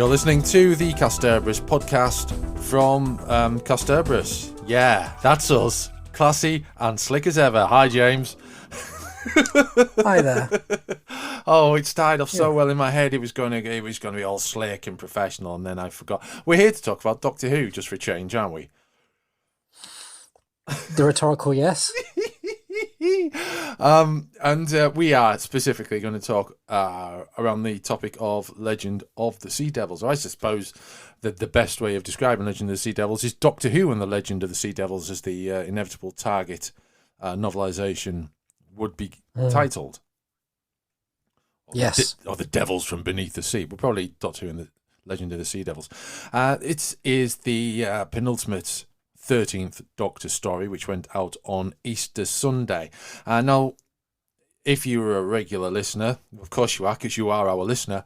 You're listening to the Casterbrus podcast from Casterbrus. Yeah, that's us. Classy and slick as ever. Hi, James. Hi there. Oh, it started off so well in my head. It was going to be all slick and professional, and then I forgot. We're here to talk about Doctor Who, just for a change, aren't we? The rhetorical yes. We are specifically going to talk around the topic of Legend of the Sea Devils. I suppose that the best way of describing Legend of the Sea Devils is Doctor Who and the Legend of the Sea Devils as the inevitable target novelisation would be titled. Yes. Or the Devils from Beneath the Sea. Well, probably Doctor Who and the Legend of the Sea Devils. It is the penultimate 13th Doctor story, which went out on Easter Sunday. Now, if you were a regular listener, of course you are, because you are our listener,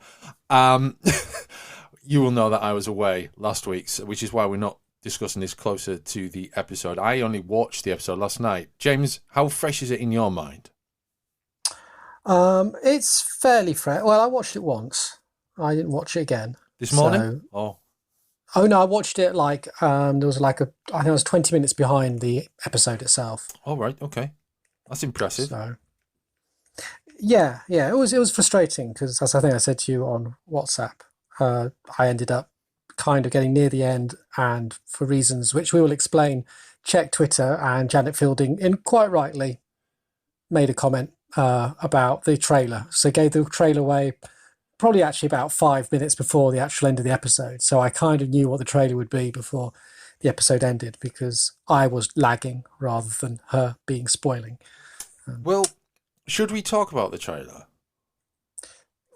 you will know that I was away last week, which is why we're not discussing this closer to the episode. I only watched the episode last night. James, how fresh is it in your mind? It's fairly fresh. Well, I watched it once. I didn't watch it again. This morning? Oh no, I watched it I think I was 20 minutes behind the episode itself. Oh, right, okay. That's impressive. So, yeah, it was frustrating because, as I think I said to you on WhatsApp, I ended up kind of getting near the end, and for reasons which we will explain, checked Twitter, and Janet Fielding, quite rightly, made a comment about the trailer. So gave the trailer away probably actually about 5 minutes before the actual end of the episode. So I kind of knew what the trailer would be before the episode ended because I was lagging rather than her being spoiling. Well, should we talk about the trailer?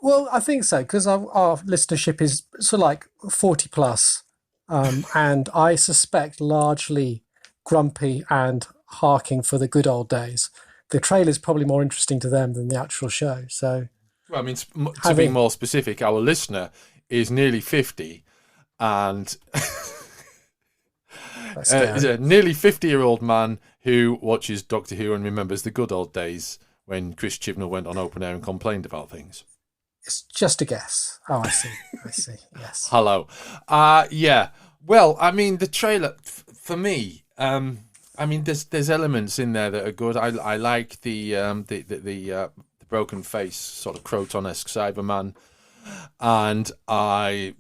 Well, I think so, because our listenership is sort of like 40 plus, and I suspect largely grumpy and harking for the good old days. The trailer is probably more interesting to them than the actual show. So, well, I mean, to be more specific, our listener is nearly 50, and is a nearly 50-year-old man who watches Doctor Who and remembers the good old days when Chris Chibnall went on open air and complained about things. It's just a guess. Oh, I see. Yes. Hello. Yeah. Well, I mean, the trailer for me. I mean, there's elements in there that are good. I like the broken face sort of Croton-esque Cyberman, and Daleks.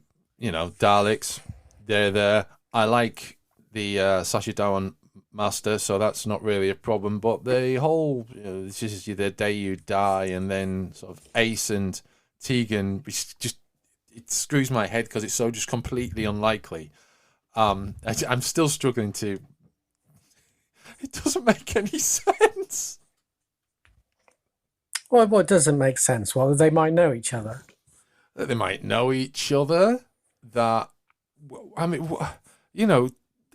They're there. I like the Sacha Dhawan Master, so that's not really a problem. But the whole this is the day you die, and then sort of Ace and Tegan, it screws my head because it's so just completely unlikely. I'm still struggling to. It doesn't make any sense. Well, what doesn't make sense? Well, they might know each other. They might know each other. That, I mean,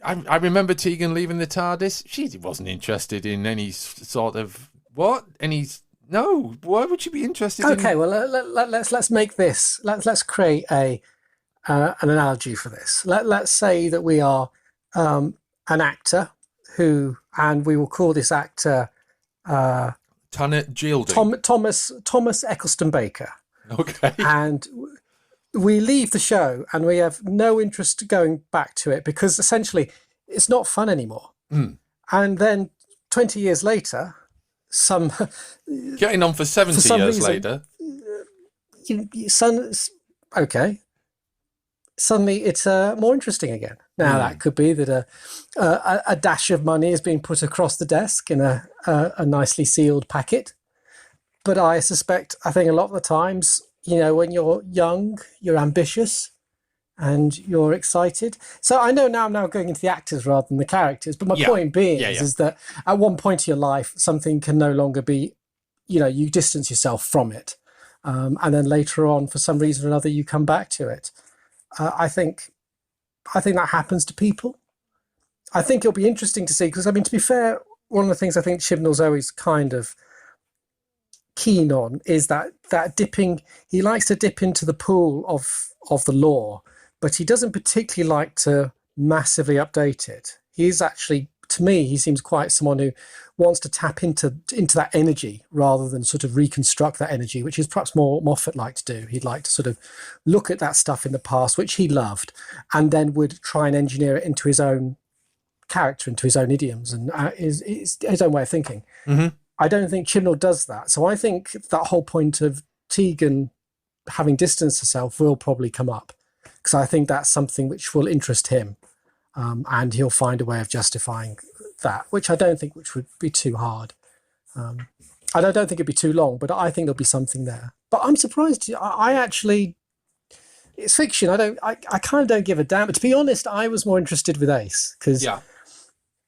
I remember Tegan leaving the TARDIS. She wasn't interested in any sort of No, why would you be interested? Okay, well, let's make this. Let's create an analogy for this. Let's say that we are an actor and we will call this actor Tanit Gilding. Thomas Eccleston Baker. Okay. And we leave the show and we have no interest going back to it because essentially it's not fun anymore. Mm. And then 20 years later, getting on for 70 years later. Suddenly it's more interesting again. Now that could be that a dash of money is being put across the desk in a nicely sealed packet. But I think a lot of the times, when you're young, you're ambitious and you're excited. So I know now I'm now going into the actors rather than the characters. But my point being is that at one point in your life, something can no longer be, you distance yourself from it. And then later on, for some reason or another, you come back to it. I think that happens to people. I think it'll be interesting to see, because, I mean, to be fair, one of the things I think Chibnall's always kind of keen on is that dipping. He likes to dip into the pool of the lore, but he doesn't particularly like to massively update it. He's actually to me, he seems quite someone who wants to tap into that energy rather than sort of reconstruct that energy, which is perhaps more Moffat like to do. He'd like to sort of look at that stuff in the past, which he loved, and then would try and engineer it into his own character, into his own idioms, and his own way of thinking. Mm-hmm. I don't think Chibnall does that. So I think that whole point of Tegan having distanced herself will probably come up, because I think that's something which will interest him, and he'll find a way of justifying that, which I don't think which would be too hard. And I don't think it'd be too long, but I think there'll be something there. But I'm surprised. I actually, it's fiction. I kind of don't give a damn. But to be honest, I was more interested with Ace, because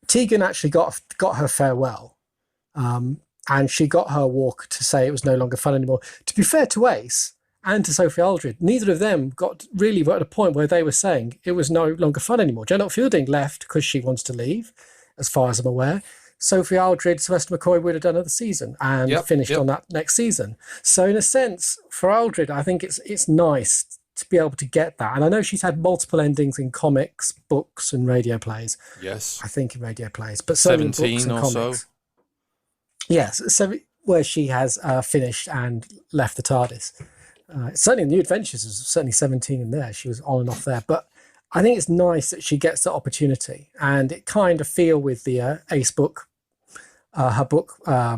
Tegan actually got her farewell, and she got her walk to say it was no longer fun anymore. To be fair to Ace and to Sophie Aldred, neither of them were at a point where they were saying it was no longer fun anymore. Janet Fielding left because she wants to leave, as far as I'm aware. Sophie Aldred, Sylvester McCoy would have done another season and finished on that next season. So in a sense, for Aldred, I think it's nice to be able to get that. And I know she's had multiple endings in comics, books, and radio plays. Yes. I think in radio plays, but certainly in books and comics. So. Yes, so where she has finished and left the TARDIS. Certainly in New Adventures, there's certainly 17 in there. She was on and off there. But I think it's nice that she gets that opportunity. And it kind of feel with the Ace book, her book, I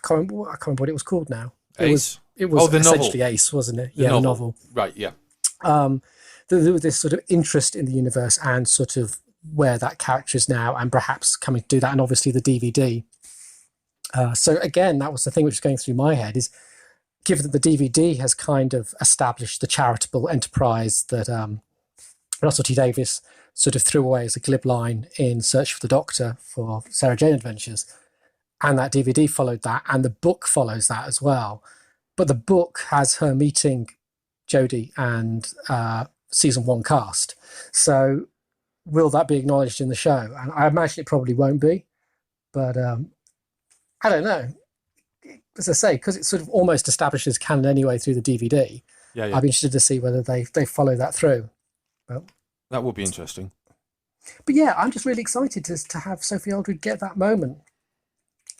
can't remember what it was called now. Ace? It was the essentially novel. Ace, wasn't it? The novel. Right, yeah. There was this sort of interest in the universe and sort of where that character is now, and perhaps coming to do that, and obviously the DVD. So again, that was the thing which was going through my head, is given that the DVD has kind of established the charitable enterprise that Russell T Davies sort of threw away as a glib line in Search for the Doctor for Sarah Jane Adventures, and that DVD followed that, and the book follows that as well. But the book has her meeting Jodie and season 1 cast. So will that be acknowledged in the show? And I imagine it probably won't be, but I don't know. As I say, because it sort of almost establishes canon anyway through the DVD. Yeah. I'd be interested to see whether they follow that through. But that would be interesting. But yeah, I'm just really excited to have Sophie Aldred get that moment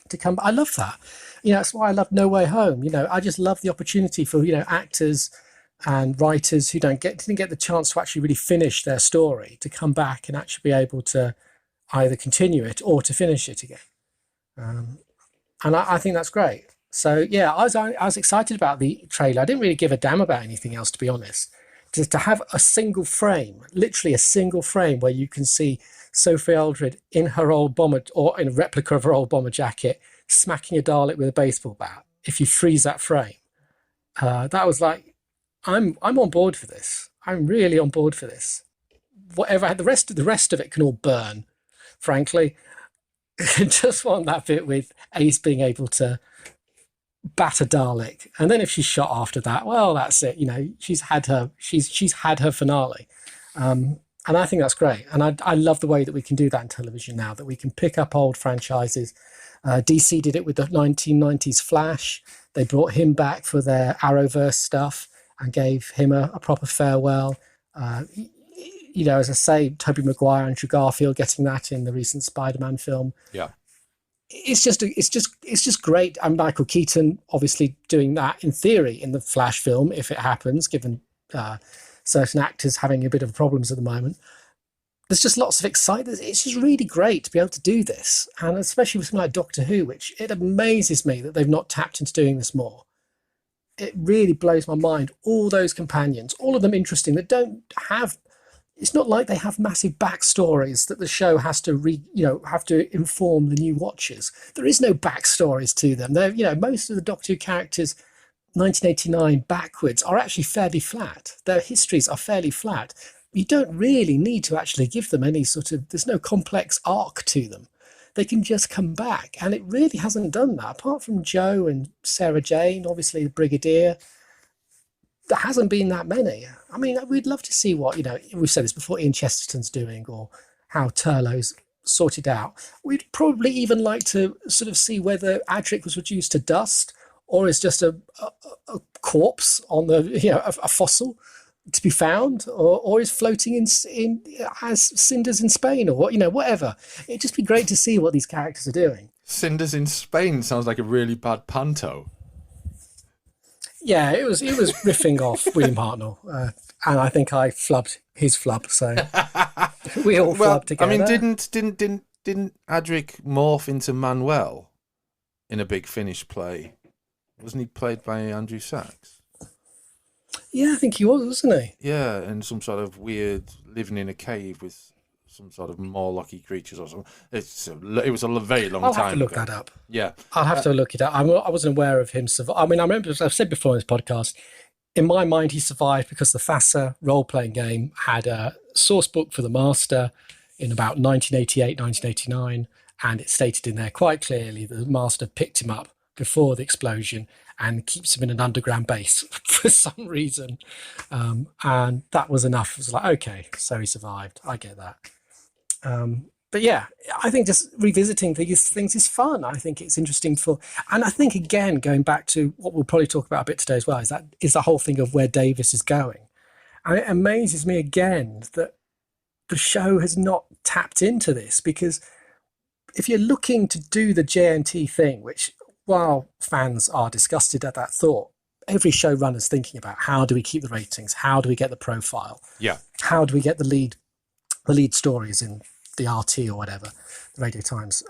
to come. I love that. That's why I love No Way Home. I just love the opportunity for actors and writers who didn't get the chance to actually really finish their story to come back and actually be able to either continue it or to finish it again. And I think that's great. So yeah, I was excited about the trailer. I didn't really give a damn about anything else, to be honest. To have a single frame, literally a single frame, where you can see Sophie Aldred in her old bomber, or in a replica of her old bomber jacket, smacking a Dalek with a baseball bat. If you freeze that frame, that was like, I'm on board for this. I'm really on board for this. Whatever the rest of it can all burn, frankly. I just want that bit with Ace being able to bat a Dalek, and then if she's shot after that, well, that's it. She's had her finale, and I think that's great. And I love the way that we can do that in television now. That we can pick up old franchises. DC did it with the 1990s Flash. They brought him back for their Arrowverse stuff and gave him a proper farewell. As I say, Tobey Maguire and Andrew Garfield getting that in the recent Spider-Man film. Yeah. It's just great. And Michael Keaton obviously doing that in theory in the Flash film, if it happens, given certain actors having a bit of problems at the moment. There's just lots of excitement. It's just really great to be able to do this. And especially with something like Doctor Who, which it amazes me that they've not tapped into doing this more. It really blows my mind. All those companions, all of them interesting, that don't have... It's not like they have massive backstories that the show has to inform the new watchers. There is no backstories to them. They're, most of the Doctor Who characters, 1989 backwards, are actually fairly flat. Their histories are fairly flat. You don't really need to actually give them any sort of... There's no complex arc to them. They can just come back, and it really hasn't done that. Apart from Joe and Sarah Jane, obviously the Brigadier, there hasn't been that many. I mean, we'd love to see what, we've said this before, Ian Chesterton's doing, or how Turlough's sorted out. We'd probably even like to sort of see whether Adric was reduced to dust, or is just a corpse on the, a fossil to be found, or is floating in as cinders in Spain, or what, whatever. It'd just be great to see what these characters are doing. Cinders in Spain sounds like a really bad panto. Yeah, it was riffing off William Hartnell, and I think I flubbed his flub, so we all flubbed together. I mean, didn't Adric morph into Manuel in a Big Finish play? Wasn't he played by Andrew Sachs? Yeah, I think he was, wasn't he? Yeah, and some sort of weird living in a cave with some sort of Morlocky creatures or something. It was a very long time ago. I'll have to look that up. Yeah. I'll have to look it up. I wasn't aware of him. I mean, I remember, as I've said before in this podcast, in my mind, he survived because the FASA role-playing game had a source book for the Master in about 1988, 1989, and it stated in there quite clearly that the Master picked him up before the explosion and keeps him in an underground base for some reason. And that was enough. It was like, okay, so he survived. I get that. But yeah, I think just revisiting these things is fun. I think it's interesting and I think, again, going back to what we'll probably talk about a bit today as well, is the whole thing of where Davis is going. And it amazes me again that the show has not tapped into this, because if you're looking to do the JNT thing, which, while fans are disgusted at that thought, every showrunner's thinking about, how do we keep the ratings? How do we get the profile? Yeah. How do we get the lead stories in the RT or whatever, the Radio Times?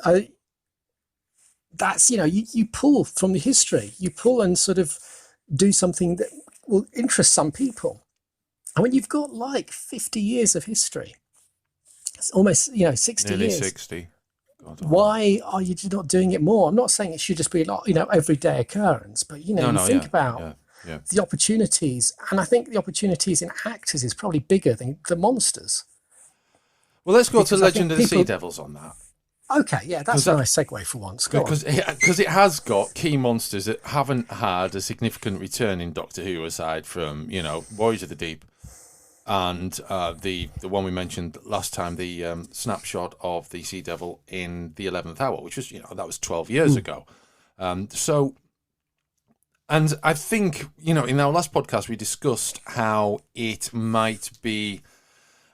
That's, you pull from the history. You pull and sort of do something that will interest some people. And when you've got like 50 years of history, it's almost, 60 Nearly years. 60. God, why are you not doing it more? I'm not saying it should just be like, everyday occurrence, but think about the opportunities. And I think the opportunities in actors is probably bigger than the monsters. Well, let's go to Legend of the Sea Devils on that. Okay, yeah, that's a nice segue for once. Because it has got key monsters that haven't had a significant return in Doctor Who, aside from, Warriors of the Deep and the one we mentioned last time, the snapshot of the Sea Devil in the 11th Hour, which was, that was 12 years ago. And I think, in our last podcast, we discussed how it might be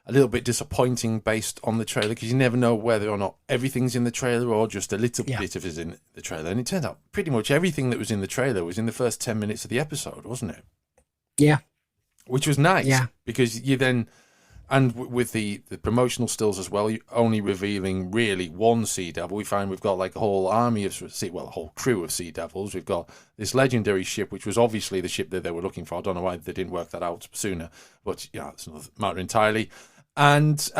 a little bit disappointing based on the trailer, because you never know whether or not everything's in the trailer or just a little bit of it is in the trailer. And it turned out pretty much everything that was in the trailer was in the first 10 minutes of the episode, wasn't it? Yeah. Which was nice, because you then, and with the promotional stills as well, you're only revealing really one Sea Devil. We find we've got like a whole army of a whole crew of Sea Devils. We've got this legendary ship, which was obviously the ship that they were looking for. I don't know why they didn't work that out sooner, but it's another matter entirely. And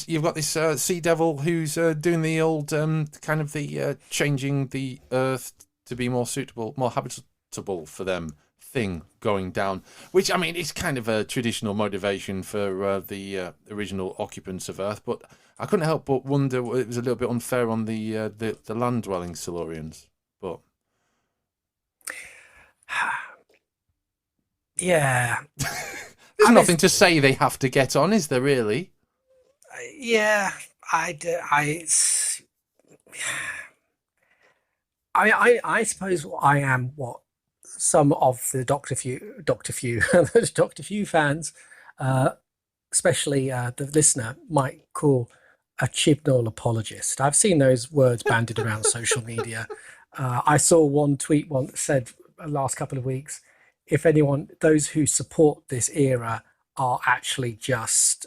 you've got this Sea Devil who's doing the old kind of the changing the Earth to be more suitable, more habitable for them thing going down, which, I mean, is kind of a traditional motivation for the original occupants of Earth. But I couldn't help but wonder, it was a little bit unfair on the land-dwelling Silurians. But yeah, there's nothing to say they have to get on, is there? Really? Yeah, I suppose I am what some of the Doctor Who fans, especially the listener, might call a Chibnall apologist. I've seen those words bandied around social media. I saw one tweet once said last couple of weeks, if anyone, those who support this era are actually just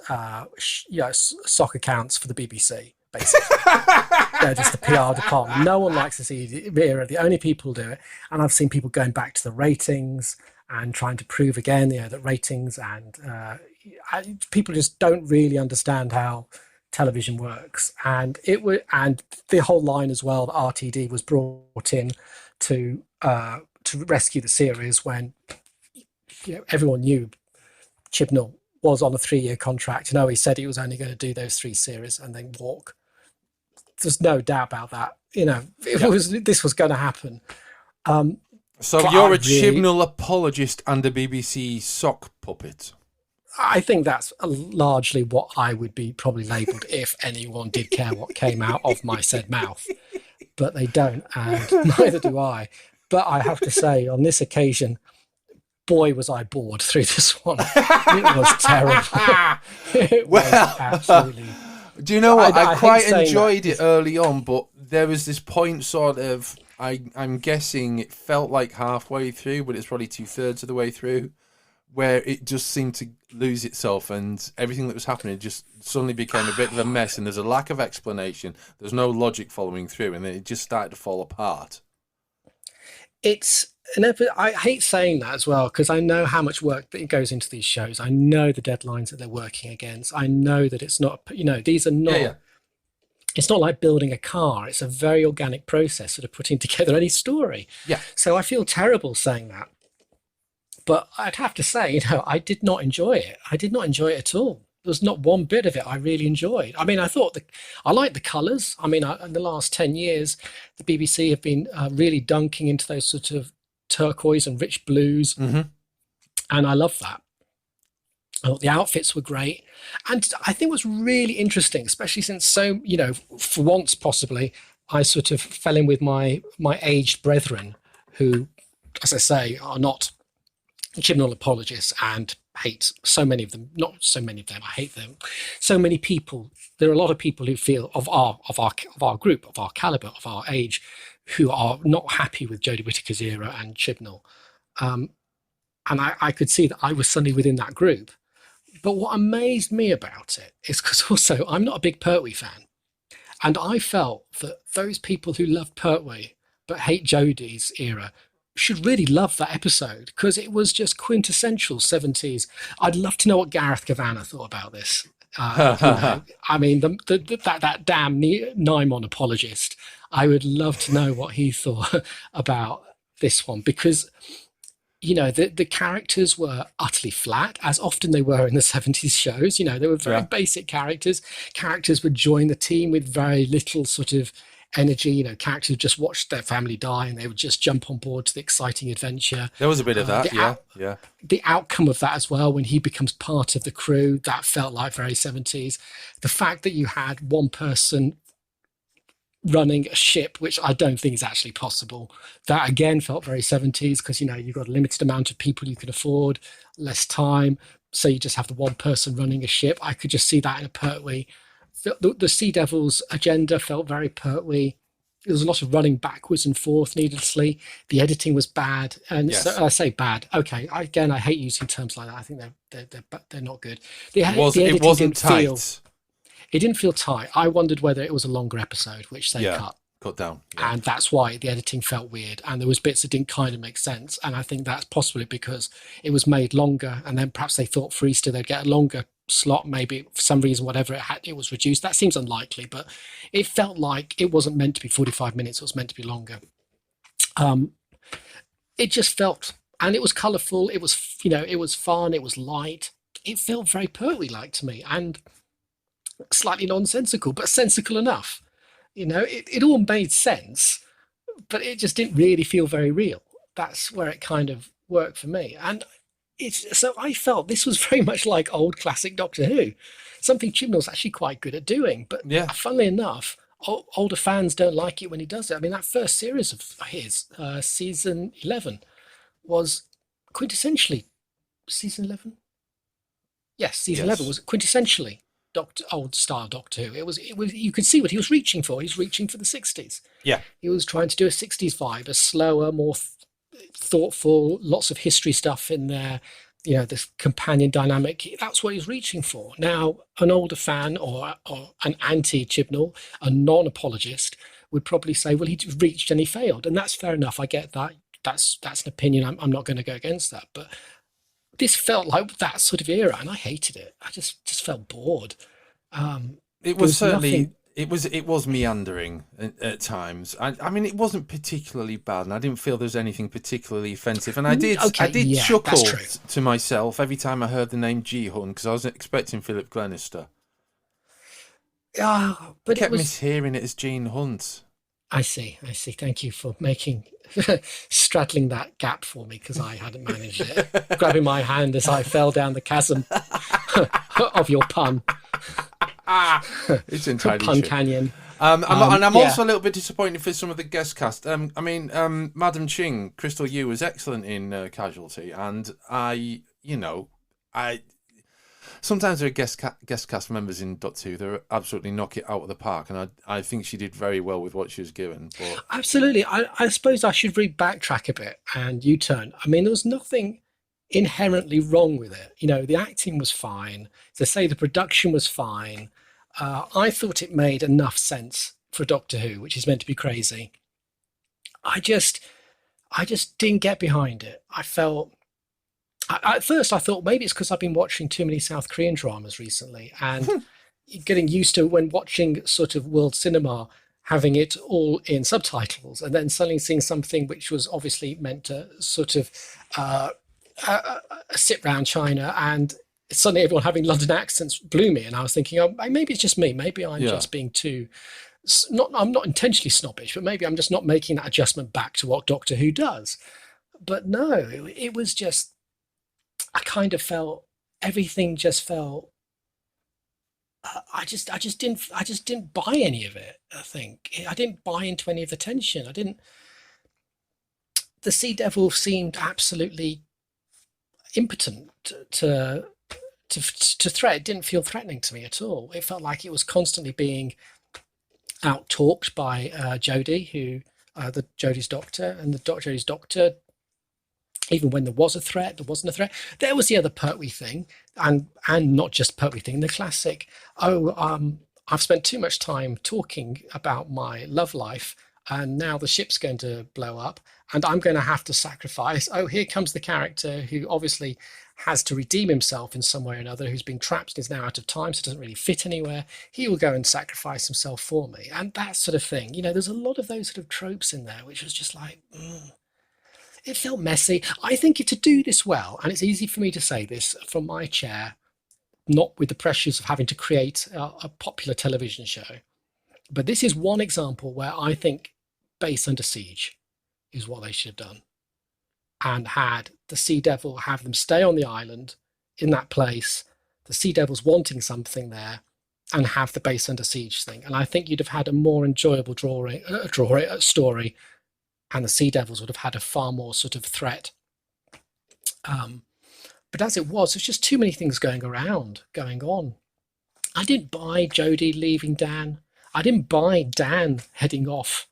sock accounts for the BBC, basically. They're just the PR department. No one likes to see the era. The only people who do it. And I've seen people going back to the ratings and trying to prove again, that ratings and people just don't really understand how television works. And the whole line as well that RTD was brought in to rescue the series when everyone knew Chibnall was on a 3-year contract. He said he was only going to do those 3 series and then walk. There's no doubt about that. This was going to happen. So you're a Chibnall apologist and a BBC sock puppet. I think that's largely what I would be probably labelled if anyone did care what came out of my said mouth. But they don't, and neither do I. But I have to say, on this occasion, boy, was I bored through this one. It was terrible. It was absolutely. Do you know what? I quite hate saying enjoyed that. it early on, but there was this point sort of, I'm guessing it felt like halfway through, but it's probably 2/3 of the way through, where it just seemed to lose itself and everything that was happening just suddenly became a bit of a mess, and there's a lack of explanation. There's no logic following through, and it just started to fall apart. It's I hate saying that as well, because I know how much work that goes into these shows. I know the deadlines that they're working against. I know that it's not, these are not, Yeah. it's not like building a car. It's a very organic process sort of putting together any story. Yeah. So I feel terrible saying that. But I'd have to say, I did not enjoy it. I did not enjoy it at all. There was not one bit of it I really enjoyed. I mean, I liked the colours. I mean, in the last 10 years, the BBC have been really dunking into those sort of turquoise and rich blues. Mm-hmm. And I love that. I thought the outfits were great. And I think what's really interesting, especially since for once possibly, I sort of fell in with my aged brethren who, as I say, are not Chibnall apologists and hate so many of them. Not so many of them. I hate them. So many people. There are a lot of people who feel of our group, of our caliber, of our age, who are not happy with Jodie Whittaker's era and Chibnall. And I could see that I was suddenly within that group. But what amazed me about it is because also I'm not a big Pertwee fan. And I felt that those people who love Pertwee but hate Jodie's era should really love that episode, because it was just quintessential 70s. I'd love to know what Gareth Kavanagh thought about this. I mean, that damn Nymon apologist. I would love to know what he thought about this one, because the characters were utterly flat, as often they were in the 70s shows. They were very basic characters. Characters would join the team with very little sort of energy. Characters just watched their family die and they would just jump on board to the exciting adventure. There was a bit of that, yeah. The outcome of that as well, when he becomes part of the crew, that felt like very 70s. The fact that you had one person running a ship, which I don't think is actually possible, that again felt very 70s, because you've got a limited amount of people you can afford, less time, so you just have the one person running a ship. I could just see that in a Pertwee. The Sea Devils agenda felt very Pertwee. There was a lot of running backwards and forth needlessly. The editing was bad, and Yes. so I say bad. Okay, I hate using terms like that. I think they're not good. It wasn't tight. It didn't feel tight. I wondered whether it was a longer episode, which they cut down. Yeah. And that's why the editing felt weird. And there was bits that didn't kind of make sense. And I think that's possibly because it was made longer. And then perhaps they thought for Easter they'd get a longer slot. Maybe for some reason, whatever it was reduced. That seems unlikely, but it felt like it wasn't meant to be 45 minutes. It was meant to be longer. It just felt, and it was colourful. It was, it was fun. It was light. It felt very Pertwee-like to me, and slightly nonsensical, but sensical enough. It all made sense, but it just didn't really feel very real. That's where it kind of worked for me. And so I felt this was very much like old classic Doctor Who, something Chibnall's actually quite good at doing. But funnily enough, older fans don't like it when he does it. I mean, that first series of his, season 11, was quintessentially season 11. Yes, season 11 was quintessentially old style Doctor Who. It was. You could see what he was reaching for. He was reaching for the 60s. Yeah. He was trying to do a 60s vibe, a slower, more thoughtful, lots of history stuff in there. This companion dynamic. That's what he's reaching for. Now, an older fan or an anti-Chibnall, a non-apologist, would probably say, well, he reached and he failed. And that's fair enough. I get that. That's an opinion. I'm not going to go against that. But this felt like that sort of era, and I hated it. I just felt bored. It was certainly it was meandering at times. I mean, it wasn't particularly bad, and I didn't feel there was anything particularly offensive. And I did chuckle to myself every time I heard the name G Hun, because I was expecting Philip Glenister. But I kept mishearing it as Gene Hunt. I see. Thank you for straddling that gap for me, because I hadn't managed it. Grabbing my hand as I fell down the chasm of your pun. It's entirely Pun true. Canyon. And I'm Yeah, also a little bit disappointed for some of the guest cast. Madam Ching, Crystal Yu was excellent in Casualty, and I sometimes there are guest cast members in Doctor Who that are absolutely knock it out of the park, and I think she did very well with what she was given. But absolutely. I suppose I should backtrack a bit and U-turn. I mean, there was nothing inherently wrong with it. You know, the acting was fine. To say the production was fine. I thought it made enough sense for Doctor Who, which is meant to be crazy. I just, I just didn't get behind it. I felt at first I thought maybe it's because I've been watching too many South Korean dramas recently and getting used to when watching sort of world cinema having it all in subtitles and then suddenly seeing something which was obviously meant to sort of uh, sit round China and suddenly everyone having London accents blew me and I was thinking oh, maybe it's just me, maybe I'm yeah, just being too not I'm not intentionally snobbish but maybe I'm just not making that adjustment back to what Doctor Who does. But no, it was just I kind of felt everything just felt. I just didn't buy any of it. I think I didn't buy into any of the tension. I didn't. The Sea Devil seemed absolutely impotent to threat. It didn't feel threatening to me at all. It felt like it was constantly being out talked by Jodie, who the Jodie's doctor, and the Jodie's doctor even when there was a threat, there wasn't a threat. There was the other Pertwee thing, and not just Pertwee thing, the classic. Oh, I've spent too much time talking about my love life, and now the ship's going to blow up, and I'm going to have to sacrifice. Oh, here comes the character who obviously has to redeem himself in some way or another, who's been trapped and is now out of time, so doesn't really fit anywhere. He will go and sacrifice himself for me, and that sort of thing. You know, there's a lot of those sort of tropes in there, which was just like. It felt messy. I think to do this well, and it's easy for me to say this from my chair, not with the pressures of having to create a popular television show, but this is one example where I think Base Under Siege is what they should have done and had the Sea Devil have them stay on the island in that place, the Sea Devil's wanting something there, and have the Base Under Siege thing. And I think you'd have had a more enjoyable story and the Sea Devils would have had a far more sort of threat. Um, but as it was, there's just too many things going on. I didn't buy Jodie leaving Dan. I didn't buy Dan heading off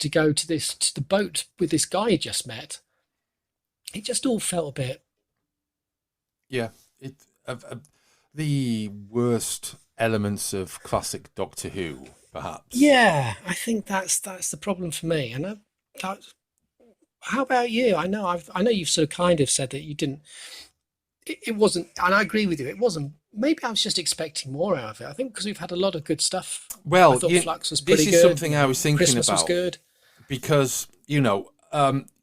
to go to the boat with this guy he just met. It just all felt a bit. yeah. The worst elements of classic Doctor Who, perhaps. Yeah, I think that's the problem for me. And how about you? I know you've sort of kind of said that you didn't. It wasn't, and I agree with you. It wasn't. Maybe I was just expecting more out of it. I think because we've had a lot of good stuff. I Well, thought Flux was pretty this good. is something I was thinking Christmas was about good. because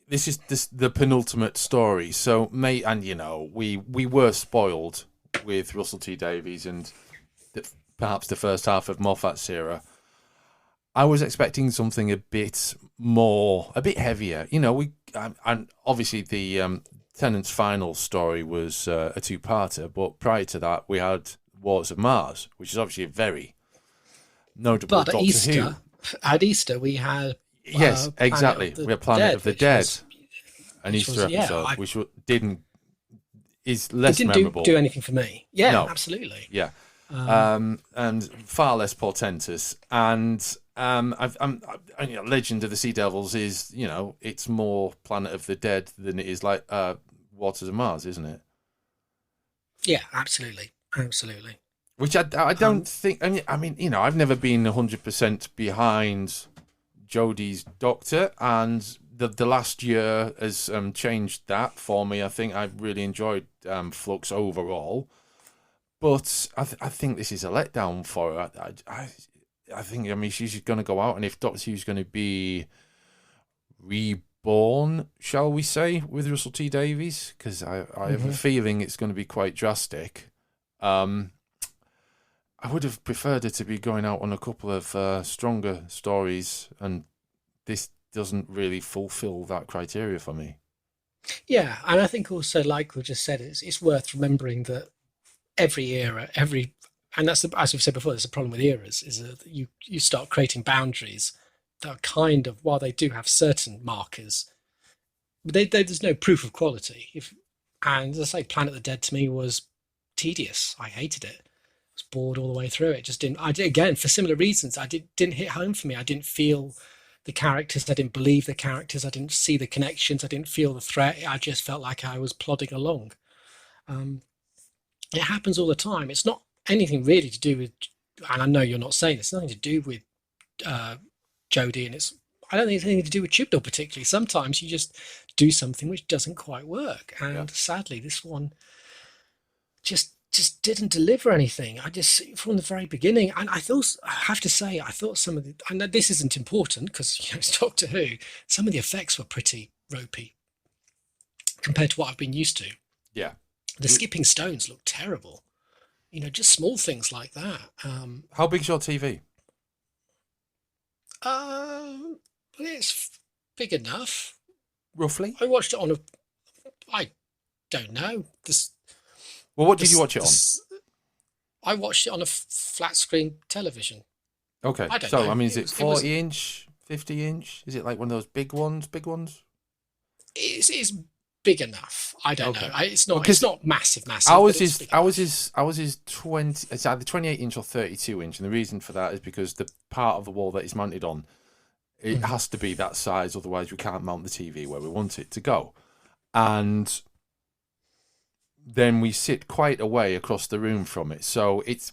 this is the penultimate story. So, mate, and we were spoiled with Russell T Davies and perhaps the first half of Moffat's era. I was expecting something a bit heavier. And obviously the Tennant's final story was a two-parter, but prior to that, we had Wars of Mars, which is obviously a very notable But Doctor Who. At Easter, we had Yes, exactly. We had Planet of the Dead, an which Easter was, yeah, episode, which is it less didn't memorable. do anything for me. Yeah, No. absolutely. Yeah, and far less portentous. And Legend of the Sea Devils is it's more Planet of the Dead than it is like Waters of Mars, isn't it? Yeah, absolutely. Which I don't think. I mean, I've never been 100% behind Jodie's Doctor, and the last year has changed that for me. I think I've really enjoyed Flux overall, but I think this is a letdown for her. I think she's going to go out, and if Doctor Who's going to be reborn, shall we say, with Russell T Davies, because I have a feeling it's going to be quite drastic. I would have preferred her to be going out on a couple of stronger stories, and this doesn't really fulfill that criteria for me. Yeah, and I think also, like we just said, it's worth remembering that every era, every and that's as we've said before, there's a problem with eras, is that you start creating boundaries that are kind of, while they do have certain markers, there's no proof of quality. And as I say, Planet of the Dead to me was tedious. I hated it. I was bored all the way through. It just didn't. Again, for similar reasons. Didn't hit home for me. I didn't feel the characters. I didn't believe the characters. I didn't see the connections. I didn't feel the threat. I just felt like I was plodding along. Um, it happens all the time. It's not anything really to do with, and I know you're not saying it's nothing to do with uh, Jodie, and I don't think it's anything to do with Chibnall particularly. Sometimes you just do something which doesn't quite work, and sadly, this one just didn't deliver anything. I just from the very beginning, and I have to say, I thought some of the, I know this isn't important because it's Doctor Who. Some of the effects were pretty ropey compared to what I've been used to. Yeah. The skipping stones look terrible. Just small things like that. How big's your TV? It's big enough. Roughly? I watched it on I don't know. Well, what did you watch it on? I watched it on a flat screen television. Okay. I don't know. I mean, is it 40 inch, 50 inch? Is it like one of those big ones, big ones? It's big enough. I don't know. It's not. Well, it's not massive. Ours is 20. It's either 28 inch or 32 inch, and the reason for that is because the part of the wall that it's mounted on, it has to be that size. Otherwise, we can't mount the TV where we want it to go, and then we sit quite a way across the room from it. So it's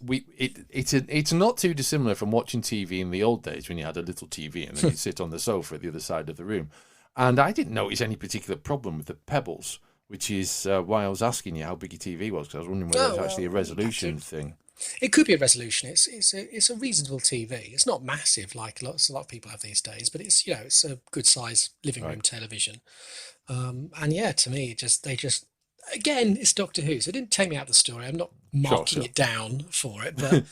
not too dissimilar from watching TV in the old days when you had a little TV and then you sit on the sofa at the other side of the room. And I didn't notice any particular problem with the pebbles, which is why I was asking you how big your TV was, because I was wondering whether it was actually a resolution thing. It could be a resolution. It's a reasonable TV. It's not massive like a lot of people have these days, but it's it's a good size living room television. And yeah, to me, they just again, it's Doctor Who, so it didn't take me out of the story. I'm not marking it down for it, but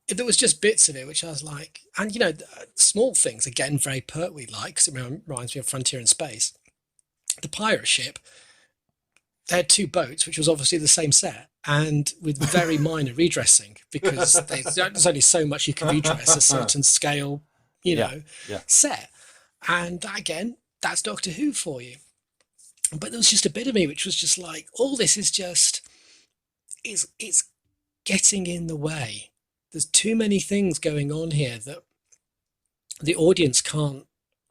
there was just bits of it which I was like, and small things again, very Pertwee-like, because it reminds me of Frontier in Space. The pirate ship, they had two boats, which was obviously the same set, and with very minor redressing, because there's only so much you can redress a certain scale, set. And again, that's Doctor Who for you. But there was just a bit of me which was just like, all this is just, it's getting in the way. There's too many things going on here that the audience can't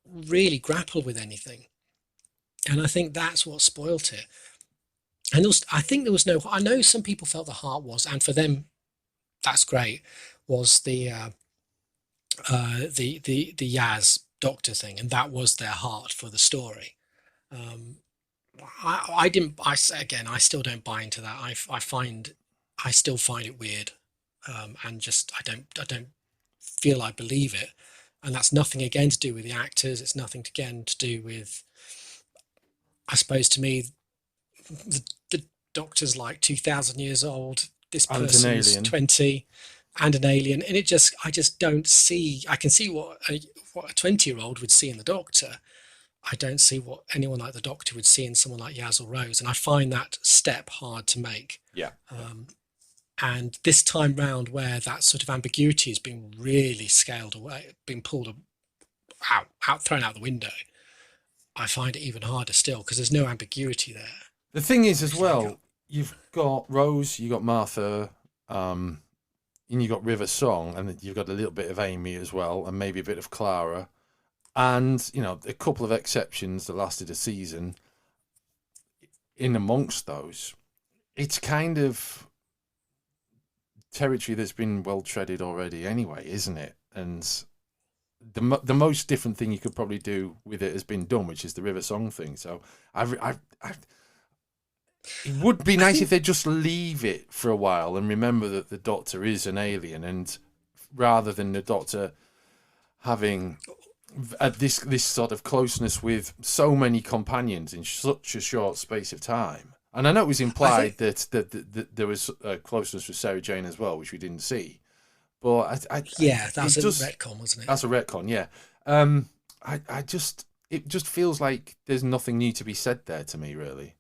really grapple with anything. And I think that's what spoilt it. And I think there was I know some people felt the heart was, and for them, that's great, was the Yaz Doctor thing, and that was their heart for the story. I didn't. I still don't buy into that. I still find it weird, and just I don't feel I believe it. And that's nothing again to do with the actors. It's nothing again to do with. I suppose to me, the Doctor's like 2,000 years old. This person's 20, and an alien, and I just don't see. I can see what a 20-year-old would see in the Doctor. I don't see what anyone like the Doctor would see in someone like Yaz or Rose, and I find that step hard to make. Yeah. And this time round, where that sort of ambiguity is being really scaled away, being pulled thrown out the window, I find it even harder still because there's no ambiguity there. The thing is, as well, you've got Rose, you've got Martha, and you've got River Song, and you've got a little bit of Amy as well, and maybe a bit of Clara. And, a couple of exceptions that lasted a season. In amongst those, it's kind of territory that's been well treaded already anyway, isn't it? And the most different thing you could probably do with it has been done, which is the River Song thing. So it would be nice if they just leave it for a while and remember that the Doctor is an alien, and rather than the Doctor having this sort of closeness with so many companions in such a short space of time. And I know it was implied that there was a closeness with Sarah Jane as well, which we didn't see. But that's a retcon, wasn't it? That's a retcon, yeah. It just feels like there's nothing new to be said there to me, really.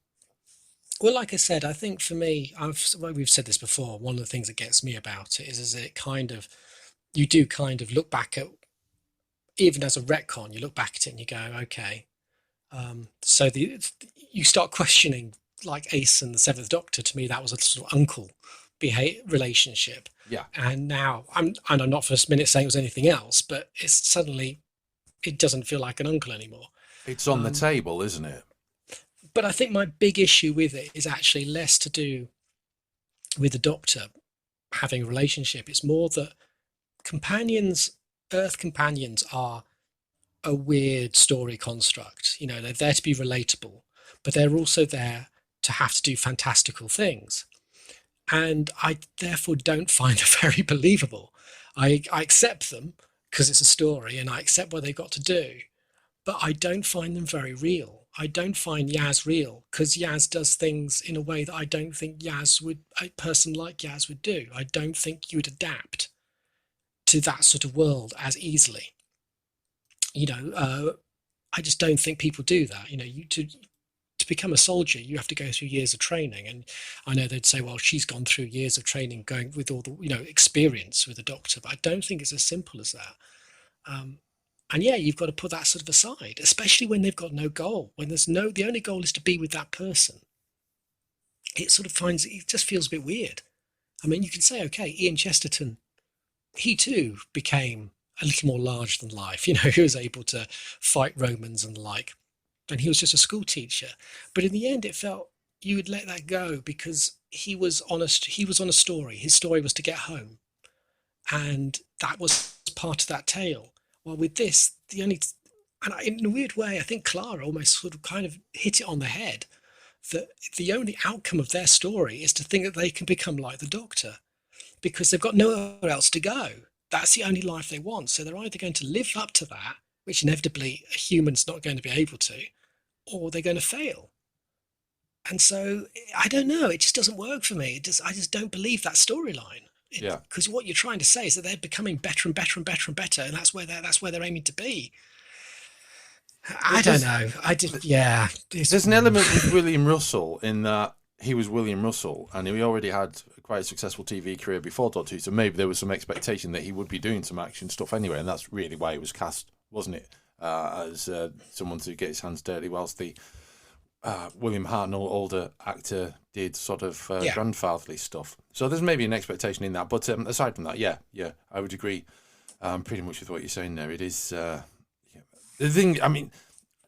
Well, like I said, I think for me, well, we've said this before. One of the things that gets me about it is it kind of you do kind of look back at even as a retcon, you look back at it and you go, okay. So you start questioning like Ace and the Seventh Doctor. To me, that was a sort of uncle relationship, Yeah, and now I'm not for a minute saying it was anything else, but it's suddenly it doesn't feel like an uncle anymore. it's on the Um, table, isn't it? but I think my big issue with it is actually less to do with the Doctor having a relationship. It's more that companions, Earth companions, are a weird story construct. You know, they're there to be relatable, but they're also there to have to do fantastical things. And I therefore don't find them very believable. I accept them because it's a story and I accept what they've got to do, but I don't find them very real. I don't find Yaz real because Yaz does things in a way that I don't think a person like Yaz would do. I don't think you would adapt to that sort of world as easily. You know, I just don't think people do that. You know, to become a soldier, you have to go through years of training. And I know they'd say, well, she's gone through years of training, going with all the experience with the Doctor. But I don't think it's as simple as that. Um, and yeah, you've got to put that sort of aside, especially when they've got no goal. When the only goal is to be with that person. It just feels a bit weird. I mean, you can say, okay, Ian Chesterton, he too became a little more large than life. You know, he was able to fight Romans and the like, and he was just a school teacher. But in the end, it felt you would let that go because he was honest. He was on a story. His story was to get home, and that was part of that tale. Well, with this, in a weird way, I think Clara almost sort of kind of hit it on the head that the only outcome of their story is to think that they can become like the Doctor because they've got nowhere else to go. That's the only life they want. So they're either going to live up to that, which inevitably a human's not going to be able to, or they're going to fail. And so I don't know. It just doesn't work for me. I just don't believe that storyline. Yeah. Because what you're trying to say is that they're becoming better and better and better and better, and that's where they're aiming to be. Well, I don't know. Yeah. There's an element with William Russell in that he was William Russell, and he already had quite a successful TV career before Doctor Who, so maybe there was some expectation that he would be doing some action stuff anyway, and that's really why he was cast, wasn't it? As someone to get his hands dirty, whilst the William Hartnell, older actor, did sort of grandfatherly stuff. So there's maybe an expectation in that, but aside from that, yeah, I would agree pretty much with what you're saying there. It is the thing. I mean,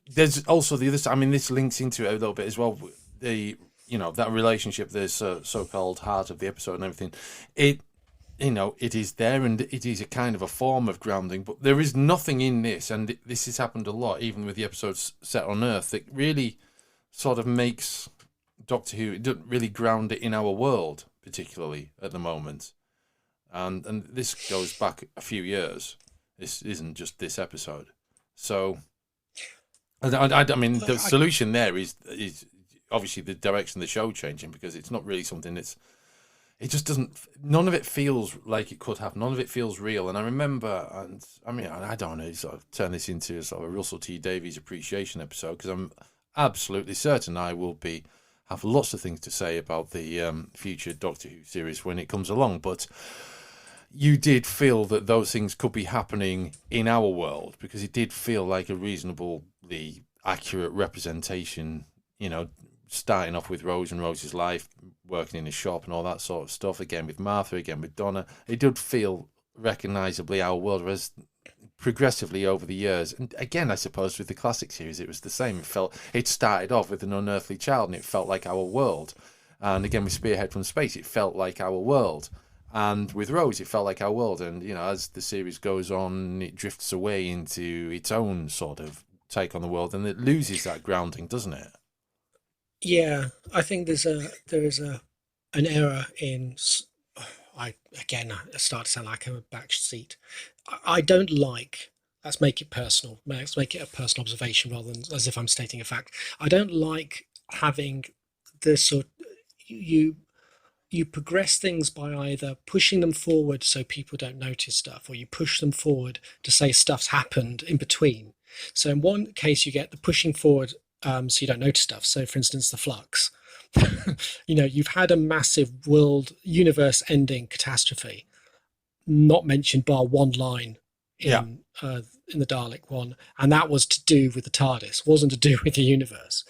there's also the other side. I mean, this links into it a little bit as well. That relationship, this so-called heart of the episode and everything. It is there, and it is a kind of a form of grounding. But there is nothing in this, and this has happened a lot, even with the episodes set on Earth, that really sort of makes Doctor Who. It doesn't really ground it in our world, particularly at the moment. And this goes back a few years. This isn't just this episode. So, I mean, the solution there is obviously the direction of the show changing, because it's not really something that's. It just doesn't. None of it feels like it could happen. None of it feels real. And I remember, and I mean, I don't want to sort of turn this into a sort of a Russell T Davies appreciation episode, because I'm absolutely certain I will have lots of things to say about the future Doctor Who series when it comes along. But you did feel that those things could be happening in our world, because it did feel like a reasonably accurate representation, starting off with Rose and Rose's life, working in a shop and all that sort of stuff, again with Martha, again with Donna. It did feel recognisably our world, whereas progressively over the years, and again, I suppose with the classic series, it was the same. It started off with an unearthly child, and it felt like our world. And again, with Spearhead from Space, it felt like our world. And with Rose, it felt like our world. And, as the series goes on, it drifts away into its own sort of take on the world, and it loses that grounding, doesn't it? Yeah, I think there is an error in. I start to sound like I'm a back seat. I don't like. Let's make it personal. Let's make it a personal observation rather than as if I'm stating a fact. I don't like having this sort. You you progress things by either pushing them forward so people don't notice stuff, or you push them forward to say stuff's happened in between. So in one case, you get the pushing forward so you don't notice stuff. So, for instance, the flux. You've had a massive world universe ending catastrophe, not mentioned bar one line Yeah. in the Dalek one, and that was to do with the TARDIS, wasn't to do with the universe.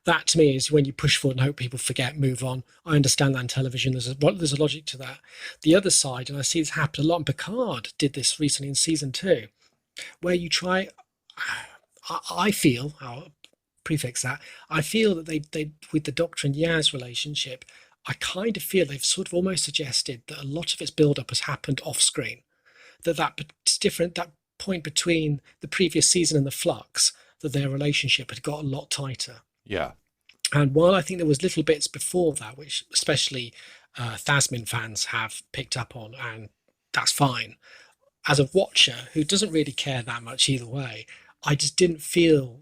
That to me is when you push forward and hope people forget, move on. I understand that in television. There's a logic to that. The other side, and I see this happen a lot, and Picard did this recently in season 2, where you try. I feel, I'll prefix that. I feel that they with the Doctor and Yaz relationship, I kind of feel they've sort of almost suggested that a lot of its build-up has happened off screen. That point between the previous season and the flux, that their relationship had got a lot tighter. Yeah. And while I think there was little bits before that, which especially Thasmin fans have picked up on, and that's fine, as a watcher who doesn't really care that much either way, I just didn't feel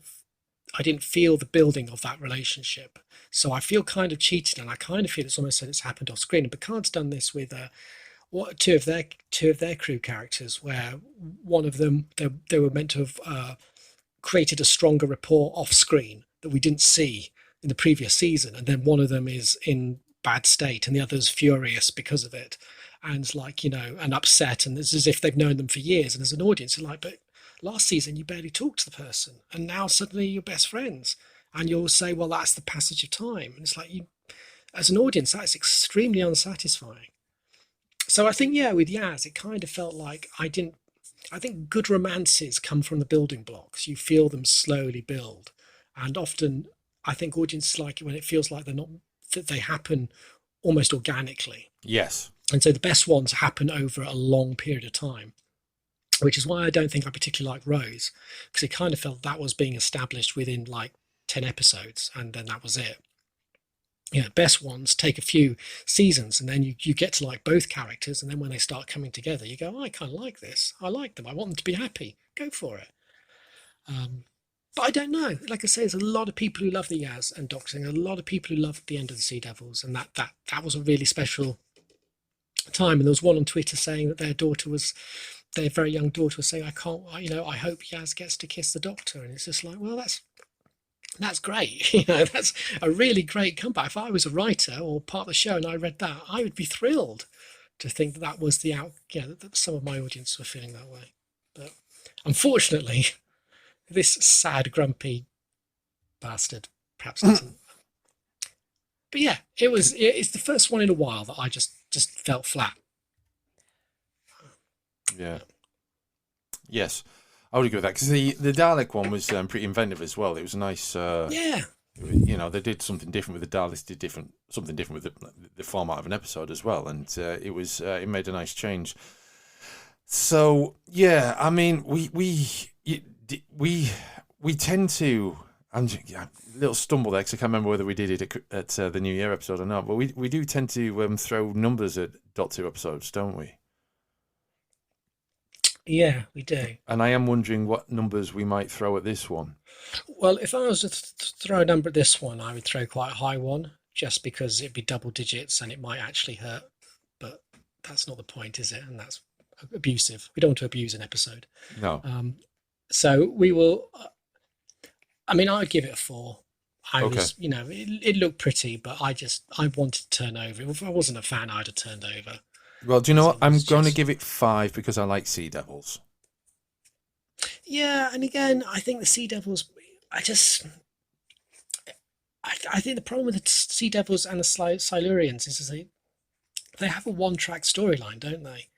the building of that relationship. So I feel kind of cheated, and I kind of feel it's almost like it's happened off screen. And Picard's done this with two of their crew characters, where one of them they were meant to have created a stronger rapport off screen that we didn't see in the previous season, and then one of them is in bad state and the other's furious because of it, and and upset, and it's as if they've known them for years, and as an audience you're like, but last season you barely talked to the person and now suddenly you're best friends, and you'll say, well, that's the passage of time, and it's like, you as an audience, that's extremely unsatisfying. So I think, yeah, with Yaz it kind of felt like I think good romances come from the building blocks. You feel them slowly build. And often I think audiences like it when it feels like that they happen almost organically. Yes. And so the best ones happen over a long period of time, which is why I don't think I particularly like Rose, because it kind of felt that was being established within like 10 episodes and then that was it. Best ones take a few seasons, and then you get to like both characters, and then when they start coming together you go, oh, I kind of like this, I like them, I want them to be happy, go for it. But I don't know, like I say, there's a lot of people who love the Yaz and Doctor, and a lot of people who love the end of the Sea Devils, and that was a really special time. And there was one on Twitter saying that their very young daughter was saying, I hope Yaz gets to kiss the Doctor, and it's just like, well, that's great. That's a really great comeback. If I was a writer or part of the show and I read that, I would be thrilled to think that was that some of my audience were feeling that way. But unfortunately, this sad, grumpy bastard perhaps doesn't. But yeah, it's the first one in a while that I just felt flat. Yeah. Yes. I would agree with that, because the Dalek one was pretty inventive as well. It was a nice, Yeah. They did something different with the Daleks. Did something different with the format of an episode as well, and it made a nice change. So yeah, I mean, we tend to. I'm a little stumbled there because I can't remember whether we did it at the New Year episode or not. But we do tend to throw numbers at Doctor Who episodes, don't we? Yeah, we do. And I am wondering what numbers we might throw at this one. Well, if I was to throw a number at this one, I would throw quite a high one, just because it'd be double digits and it might actually hurt. But that's not the point, is it? And that's abusive. We don't want to abuse an episode. No. So we will. I mean, I'd give it a 4. Okay. It looked pretty, but I wanted to turn over. If I wasn't a fan, I'd have turned over. Well, do you know what? I'm going to give it 5 because I like Sea Devils. Yeah, and again, I think the Sea Devils. I think the problem with the Sea Devils and the Silurians is they have a one-track storyline, don't they?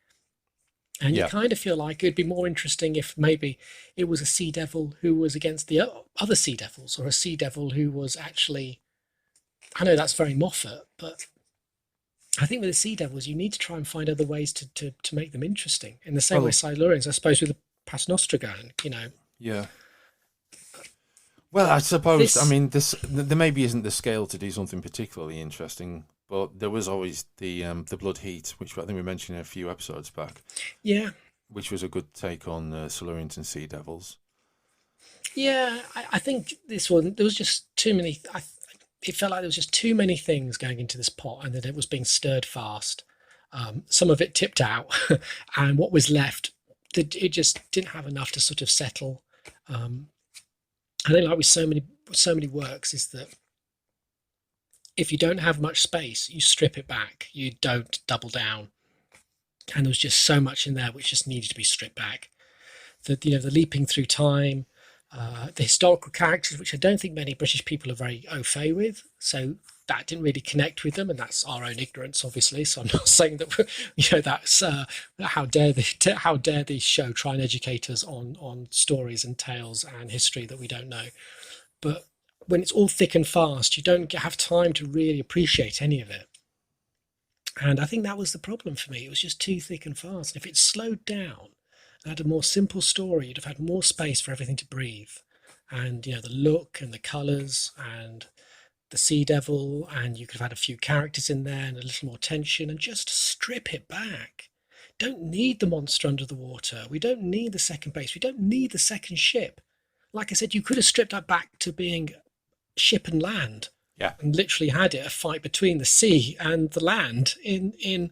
And you kind of feel like it'd be more interesting if maybe it was a Sea Devil who was against the other Sea Devils, or a Sea Devil who was actually. I know that's very Moffat, but I think with the Sea Devils, you need to try and find other ways to make them interesting. In the same way, Silurians, I suppose, with the Pas Nostragan, Yeah. Well, I suppose, there maybe isn't the scale to do something particularly interesting, but there was always the Blood Heat, which I think we mentioned a few episodes back. Yeah. Which was a good take on Silurians and Sea Devils. Yeah, I think this one, there was just too many. It felt like there was just too many things going into this pot, and that it was being stirred fast. Some of it tipped out, and what was left, it just didn't have enough to sort of settle. I think, like with so many works, is that if you don't have much space, you strip it back. You don't double down. And there was just so much in there which just needed to be stripped back. The leaping through time, the historical characters, which I don't think many British people are very au fait with. So that didn't really connect with them, and that's our own ignorance, obviously. So I'm not saying that that's how dare the show try and educate us on stories and tales and history that we don't know. But when it's all thick and fast, you don't have time to really appreciate any of it. And I think that was the problem for me. It was just too thick and fast. If it slowed down and had a more simple story, you'd have had more space for everything to breathe. And the look and the colours and the Sea Devil, and you could have had a few characters in there and a little more tension, and just strip it back. Don't need the monster under the water. We don't need the second base. We don't need the second ship. Like I said, you could have stripped that back to being ship and land. Yeah. And literally had it a fight between the sea and the land in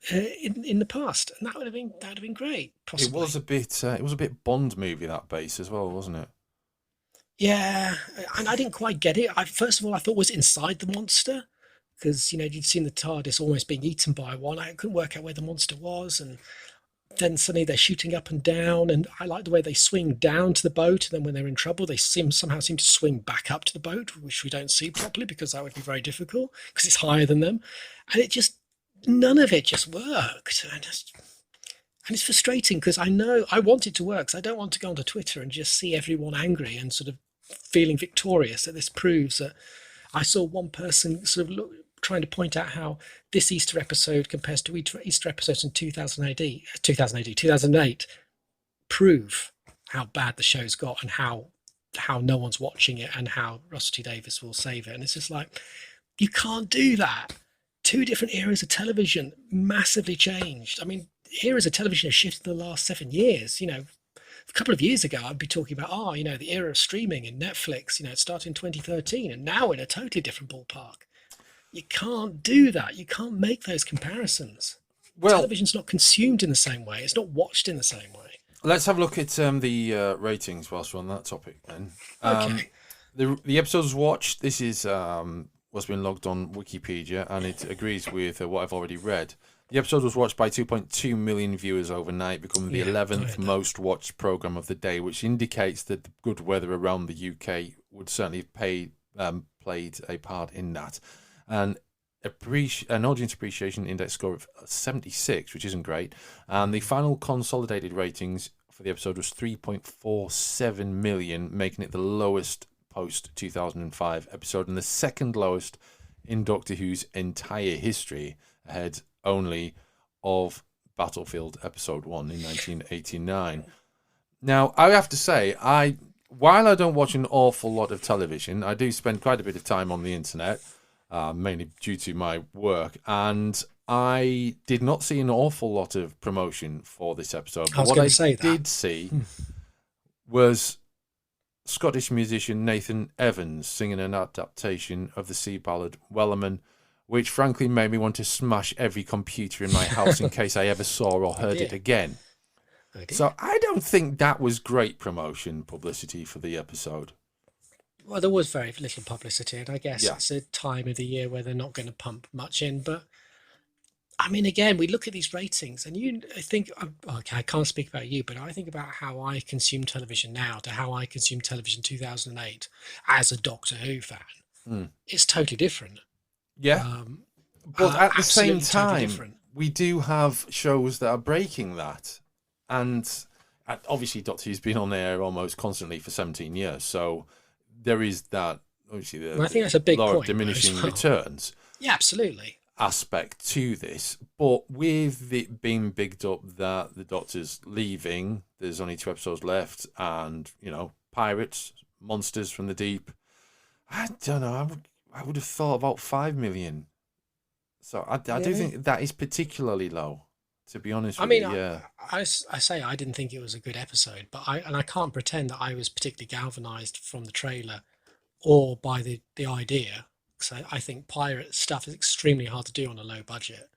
the past, and that would have been great. Possibly. It was a bit Bond movie, that base as well, wasn't it? Yeah, and I didn't quite get it. First of all, I thought it was inside the monster, because you'd seen the TARDIS almost being eaten by one. I couldn't work out where the monster was, and then suddenly they're shooting up and down, and I like the way they swing down to the boat, and then when they're in trouble they somehow seem to swing back up to the boat, which we don't see properly because that would be very difficult because it's higher than them, and none of it just worked. And it's frustrating because I know I want it to work, because I don't want to go onto Twitter and just see everyone angry and sort of feeling victorious that this proves that. I saw one person sort of trying to point out how this Easter episode compares to Easter episodes in 2008 prove how bad the show's got, and how no one's watching it, and how Russell T Davies will save it. And it's just like, you can't do that. Two different eras of television massively changed. I mean, eras of television have shifted in the last 7 years. A couple of years ago, I'd be talking about, the era of streaming and Netflix, it started in 2013, and now we're in a totally different ballpark. You can't do that. You can't make those comparisons. Well, television's not consumed in the same way. It's not watched in the same way. Let's have a look at the ratings whilst we're on that topic then. Okay. The episode was watched. This is what's been logged on Wikipedia, and it agrees with what I've already read. The episode was watched by 2.2 million viewers overnight, becoming the 11th most watched programme of the day, which indicates that the good weather around the UK would certainly played a part in that. And an audience appreciation index score of 76, which isn't great. And the final consolidated ratings for the episode was 3.47 million, making it the lowest post-2005 episode and the second lowest in Doctor Who's entire history, ahead only of Battlefield Episode 1 in 1989. Now, I have to say, while I don't watch an awful lot of television, I do spend quite a bit of time on the internet, mainly due to my work, and I did not see an awful lot of promotion for this episode. I was going to say that. What I did see was Scottish musician Nathan Evans singing an adaptation of the sea ballad Wellerman, which frankly made me want to smash every computer in my house in case I ever saw or heard it again. So I don't think that was great publicity for the episode. Well, there was very little publicity, and I guess it's a time of the year where they're not going to pump much in. But I mean, again, we look at these ratings, and I think, okay, I can't speak about you, but I think about how I consume television now to how I consumed television in 2008 as a Doctor Who fan. It's totally different. Yeah, but at the same time, totally we do have shows that are breaking that. And obviously Doctor Who's been on air almost constantly for 17 years, so there is that, obviously, I think that's a big law point, of diminishing returns. Yeah, absolutely. Aspect to this. But with it being bigged up that the Doctor's leaving, there's only 2 episodes left, and, pirates, monsters from the deep, I don't know, I would have thought about 5 million. So I do think that is particularly low, to be honest with you. Yeah. I say I didn't think it was a good episode, but I can't pretend that I was particularly galvanised from the trailer or by the idea. Because I think pirate stuff is extremely hard to do on a low budget.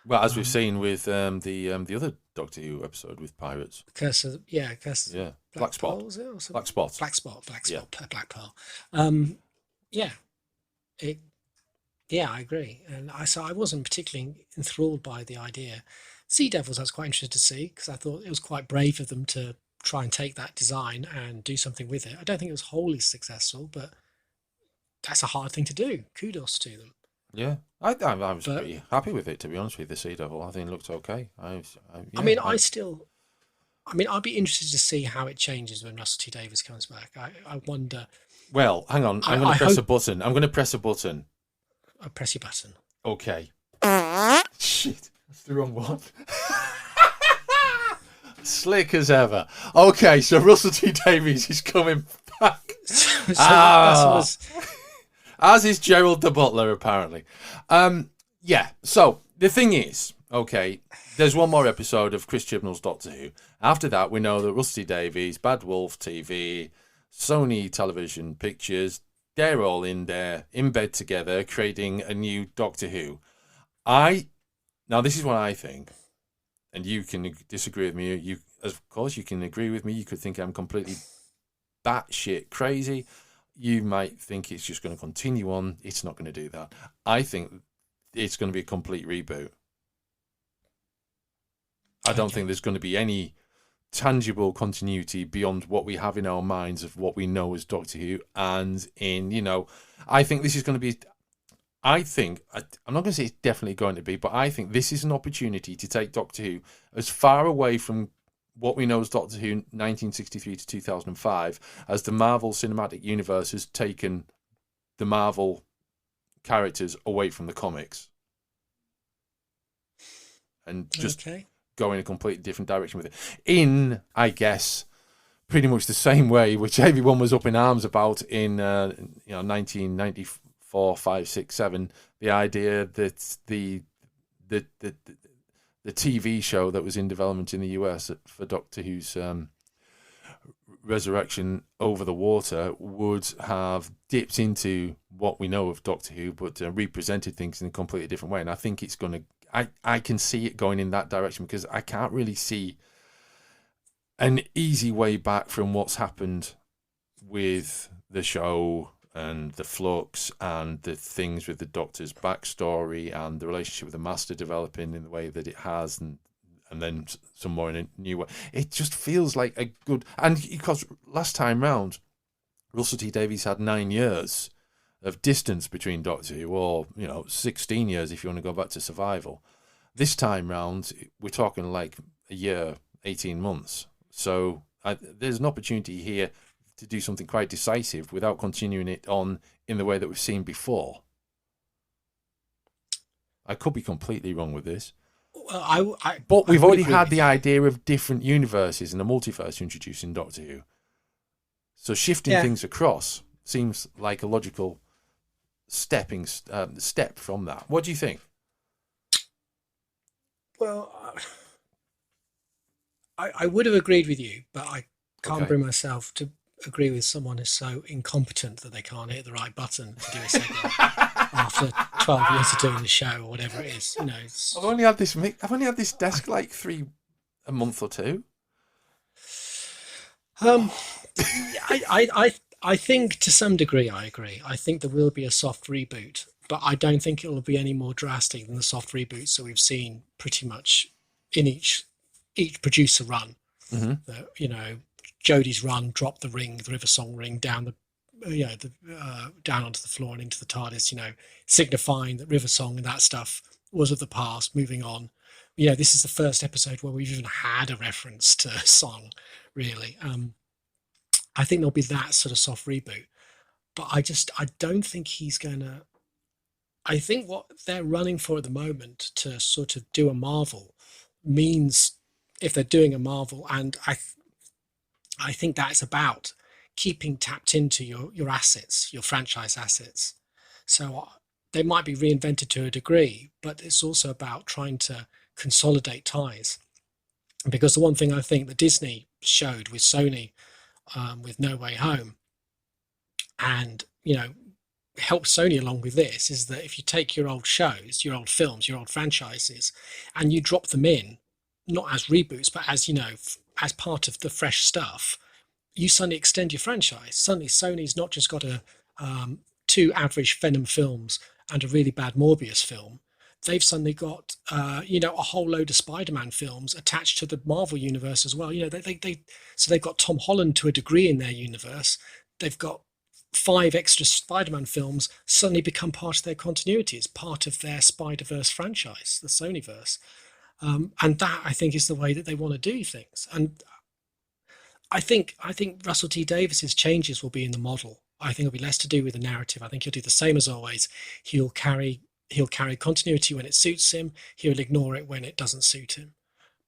Well, as we've seen with the other Doctor Who episode with pirates. Black Spot. Pearl, was it? Black Spot. Black Yeah. Pearl. yeah, it, yeah, I agree. And I wasn't particularly enthralled by the idea. Sea Devils, I was quite interested to see because I thought it was quite brave of them to try and take that design and do something with it. I don't think it was wholly successful, but that's a hard thing to do. Kudos to them. Yeah, I was But pretty happy with it, to be honest with the Sea Devil. I think it looked okay. I Yeah, mean, I'd be interested to see how it changes when Russell T Davies comes back. I wonder. well, hang on. I'm going I to press hope a button. I'm going to press a button. I press your button. Okay. Shit, that's the wrong one. Slick as ever. Okay, so Russell T Davies is coming back. So that was As is Gerald the Butler, apparently. Yeah, so the thing is, okay, there's one more episode of Chris Chibnall's Doctor Who. After that, we know that Russell T Davies, Bad Wolf TV, Sony Television Pictures, they're all in there, in bed together, creating a new Doctor Who. Now, this is what I think, and you can disagree with me. You, of course, you can agree with me. You could think I'm completely batshit crazy. You might think it's just going to continue on. It's not going to do that. I think it's going to be a complete reboot. I don't think there's going to be any tangible continuity beyond what we have in our minds of what we know as Doctor Who. And I think this is going to be, I'm not going to say it's definitely going to be, but I think this is an opportunity to take Doctor Who as far away from what we know as Doctor Who 1963 to 2005 as the Marvel Cinematic Universe has taken the Marvel characters away from the comics. And just go in a completely different direction with it. In, I guess, pretty much the same way which everyone was up in arms about in 1994, 5, 6, 7, the idea that the TV show that was in development in the US for Doctor Who's Resurrection Over the Water would have dipped into what we know of Doctor Who, but represented things in a completely different way. And I think it's going to, I can see it going in that direction because I can't really see an easy way back from what's happened with the show and the flux and the things with the Doctor's backstory and the relationship with the Master developing in the way that it has, and then some more in a new way. It just feels like a good, and because last time round, Russell T Davies had 9 years of distance between Doctor Who, or 16 years if you want to go back to Survival. This time round, we're talking like a year, 18 months. So there's an opportunity here to do something quite decisive without continuing it on in the way that we've seen before. I could be completely wrong with this. But we've already had the idea of different universes and a multiverse introduced in Doctor Who. So shifting things across seems like a logical step from that. What do you think? Well, I would have agreed with you, but I can't bring myself to agree with someone who's so incompetent that they can't hit the right button to do a segment after 12 years of doing the show or whatever it is. I've only had this desk like a month or two. I think to some degree I agree. I think there will be a soft reboot, but I don't think it will be any more drastic than the soft reboots that we've seen pretty much in each producer run. Mm-hmm. Jodie's run dropped the ring, the River Song ring, down down onto the floor and into the TARDIS. Signifying that River Song and that stuff was of the past. Moving on. This is the first episode where we've even had a reference to Song, really. I think there'll be that sort of soft reboot, but I don't think he's gonna. I think what they're running for at the moment to sort of do a Marvel means, if they're doing a Marvel, and I think that's about keeping tapped into your assets, your franchise assets. So they might be reinvented to a degree, but it's also about trying to consolidate ties. Because the one thing I think that Disney showed with Sony, with No Way Home, and help Sony along with this, is that if you take your old shows, your old films, your old franchises, and you drop them in, not as reboots, but as as part of the fresh stuff, you suddenly extend your franchise. Suddenly Sony's not just got to two average Venom films and a really bad Morbius film, they've suddenly got a whole load of Spider-Man films attached to the Marvel universe as well. So they've got Tom Holland to a degree in their universe. They've got 5 extra Spider-Man films suddenly become part of their continuity. It's part of their Spider-Verse franchise, the Sonyverse. And that, I think, is the way that they want to do things. And I think Russell T Davis's changes will be in the model. I think it'll be less to do with the narrative. I think he'll do the same as always. He'll carry continuity when it suits him. He'll ignore it when it doesn't suit him.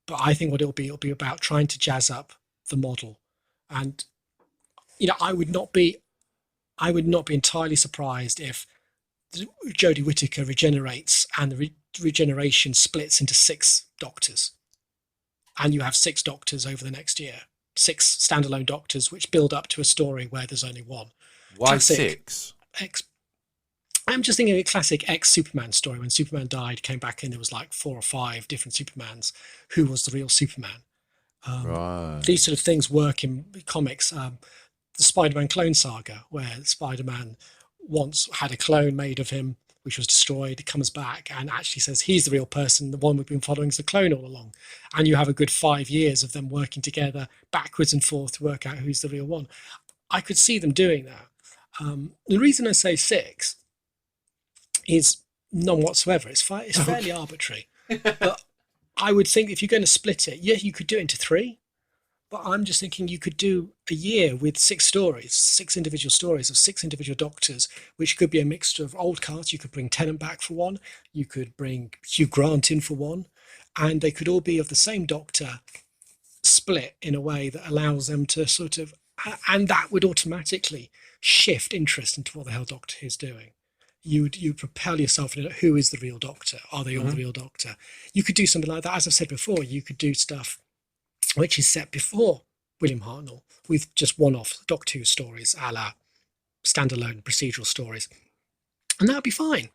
But I think what it'll be about trying to jazz up the model. And I would not be entirely surprised if Jodie Whittaker regenerates and the regeneration splits into 6 doctors, and you have 6 doctors over the next year, 6 standalone doctors which build up to a story where there's only one. Why Classic 6? I'm just thinking of a classic ex-Superman story. When Superman died, came back in, there was like 4 or 5 different Supermans. Who was the real Superman? Right. These sort of things work in comics. The Spider-Man clone saga, where Spider-Man once had a clone made of him, which was destroyed. He comes back and actually says he's the real person. The one we've been following is the clone all along. And you have a good 5 years of them working together backwards and forth to work out who's the real one. I could see them doing that. The reason I say 6 is none whatsoever. It's fairly arbitrary. But I would think if you're going to split it, you could do it into 3. But I'm just thinking you could do a year with 6 stories, 6 individual stories of 6 individual doctors, which could be a mixture of old cast. You could bring Tennant back for one. You could bring Hugh Grant in for one. And they could all be of the same doctor, split in a way that allows them to sort of... And that would automatically shift interest into what the hell Doctor Who's doing. You'd propel yourself into who is the real Doctor? Are they all the real Doctor? You could do something like that. As I've said before, you could do stuff which is set before William Hartnell with just one-off Doctor Who stories, a la standalone procedural stories. And that would be fine.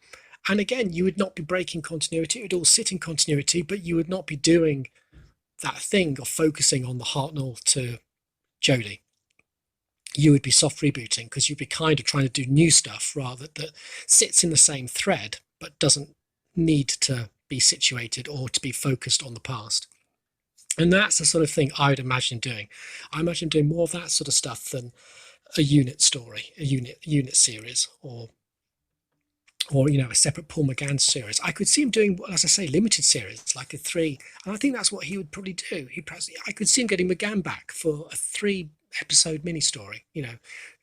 And again, you would not be breaking continuity. It would all sit in continuity, but you would not be doing that thing of focusing on the Hartnell to Jodie. You would be soft rebooting because you'd be kind of trying to do new stuff rather that sits in the same thread but doesn't need to be situated or to be focused on the past. And that's the sort of thing I would imagine doing. I imagine doing more of that sort of stuff than a unit story, a unit series, or a separate Paul McGann series. I could see him doing, as I say, limited series, like a 3. And I think that's what he would probably do. I could see him getting McGann back for a 3-episode mini story.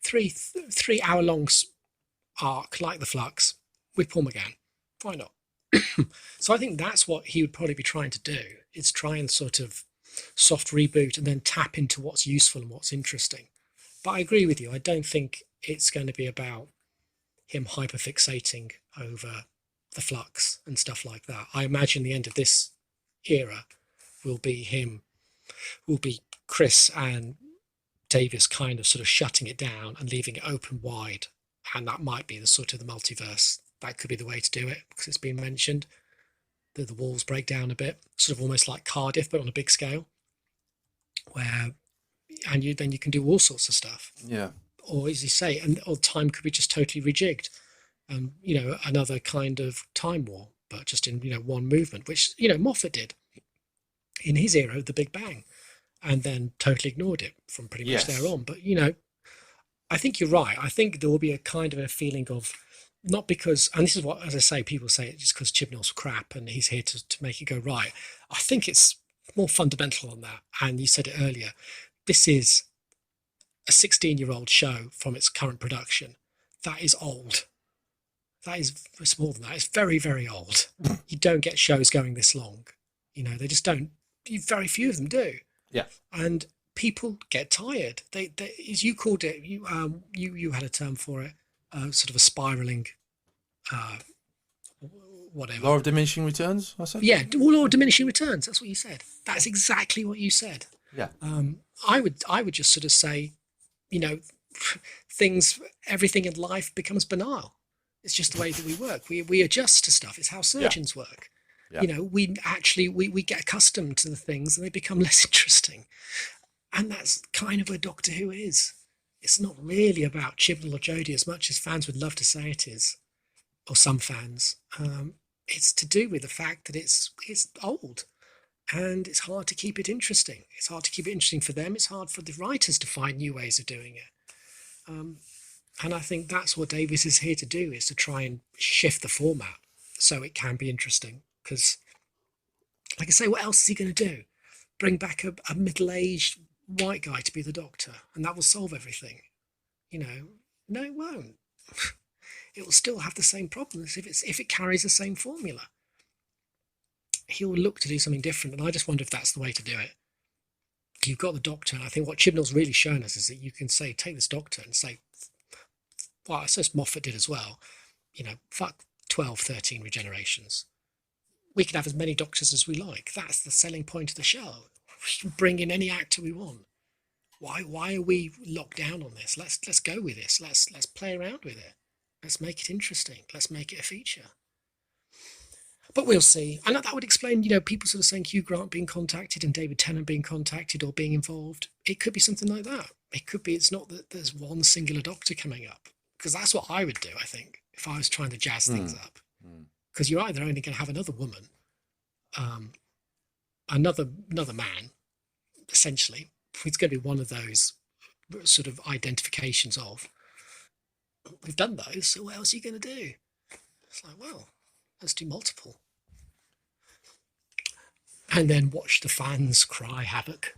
3 hour-long arc like the Flux with Paul McGann. Why not? So I think that's what he would probably be trying to do, is try and sort of soft reboot and then tap into what's useful and what's interesting. But I agree with you. I don't think it's going to be about him hyperfixating over the Flux and stuff like that. I imagine the end of this era will be Chris and Davis kind of sort of shutting it down and leaving it open wide. And that might be the sort of the multiverse. That could be the way to do it, because it's been mentioned that the walls break down a bit, sort of almost like Cardiff, but on a big scale, then you can do all sorts of stuff. Yeah. Or as you say, or time could be just totally rejigged. Another kind of time war, but just in one movement, which Moffat did in his era, the Big Bang, and then totally ignored it from pretty much there on. But I think you're right. I think there will be a kind of a feeling of, not because, and this is what, as I say, people say it just because Chibnall's crap and he's here to make it go right. I think it's more fundamental than that. And you said it earlier. This is a 16-year-old show from its current production. That is old. It's more than that. It's very, very old. You don't get shows going this long. They just don't. Very few of them do. Yeah. And people get tired. They as you called it, you had a term for it. Sort of a spiraling, whatever. Law of diminishing returns, I said? Yeah, law of diminishing returns. That's what you said. That's exactly what you said. Yeah. I would just sort of say, everything in life becomes banal. It's just the way that we work. We adjust to stuff. It's how surgeons work. Yeah. We get accustomed to the things and they become less interesting. And that's kind of where Doctor Who is. it's not really about Chibnall or Jodie as much as fans would love to say it is, or some fans. It's to do with the fact that it's old, and it's hard to keep it interesting. It's hard to keep it interesting for them. It's hard for the writers to find new ways of doing it. And I think that's what Davies is here to do, is to try and shift the format so it can be interesting. Because, like I say, what else is he going to do? Bring back a middle-aged white guy to be the Doctor, and that will solve everything? No, it won't. It will still have the same problems if it carries the same formula. He'll look to do something different, and I just wonder if that's the way to do it. You've got the Doctor, and I think what Chibnall's really shown us is that you can say, take this Doctor and say, well, I suppose Moffat did as well, fuck 12, 13 regenerations. We can have as many Doctors as we like. That's the selling point of the show. We can bring in any actor we want. Why are we locked down on this? Let's go with this. Let's play around with it. Let's make it interesting. Let's make it a feature. But we'll see. And that would explain, people sort of saying Hugh Grant being contacted and David Tennant being contacted or being involved. It could be something like that. It could be it's not that there's one singular Doctor coming up. Because that's what I would do, I think, if I was trying to jazz things up. Because you're either only going to have another woman, another man, essentially. It's going to be one of those sort of identifications of, we've done those, so what else are you going to do? It's like, well, let's do multiple. And then watch the fans cry havoc.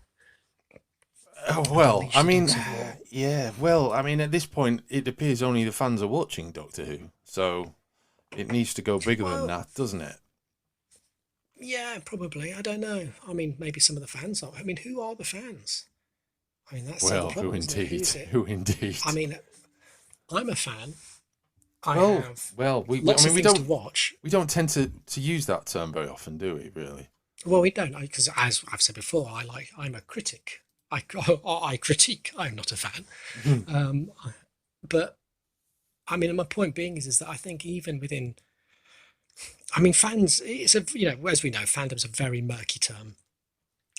Oh, well, I mean, yeah, well, I mean, at this point, it appears only the fans are watching Doctor Who, so it needs to go bigger than that, doesn't it? Yeah, probably. I don't know. I mean, maybe some of the fans are. I mean, who are the fans? I mean, that's the problem, who indeed? Who indeed? I mean, I'm a fan. We don't to watch. We don't tend to use that term very often, do we? Really? Well, we don't, because as I've said before, I'm a critic. I critique. I'm not a fan. But I mean, my point being is that I think even within, I mean, fans. It's as we know, fandom's a very murky term.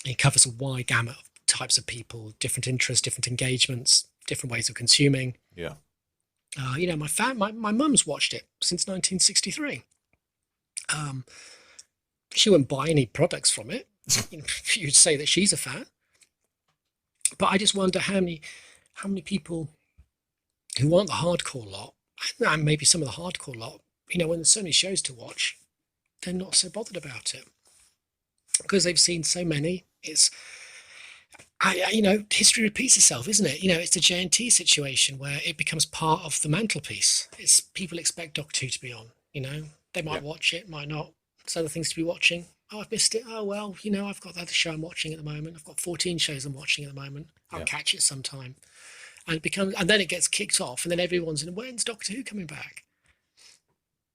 It covers a wide gamut of types of people, different interests, different engagements, different ways of consuming. Yeah. My mum's watched it since 1963. She wouldn't buy any products from it. You'd say that she's a fan. But I just wonder how many people who aren't the hardcore lot, and maybe some of the hardcore lot, when there's so many shows to watch, they're not so bothered about it because they've seen so many. History repeats itself, isn't it? It's the JNT situation where it becomes part of the mantelpiece. It's people expect Doctor Who to be on. They might watch it, might not. There's other things to be watching. Oh, I've missed it. Oh, well, I've got that show I'm watching at the moment. I've got 14 shows I'm watching at the moment. I'll catch it sometime. And then it gets kicked off, and then everyone's in, when's Doctor Who coming back?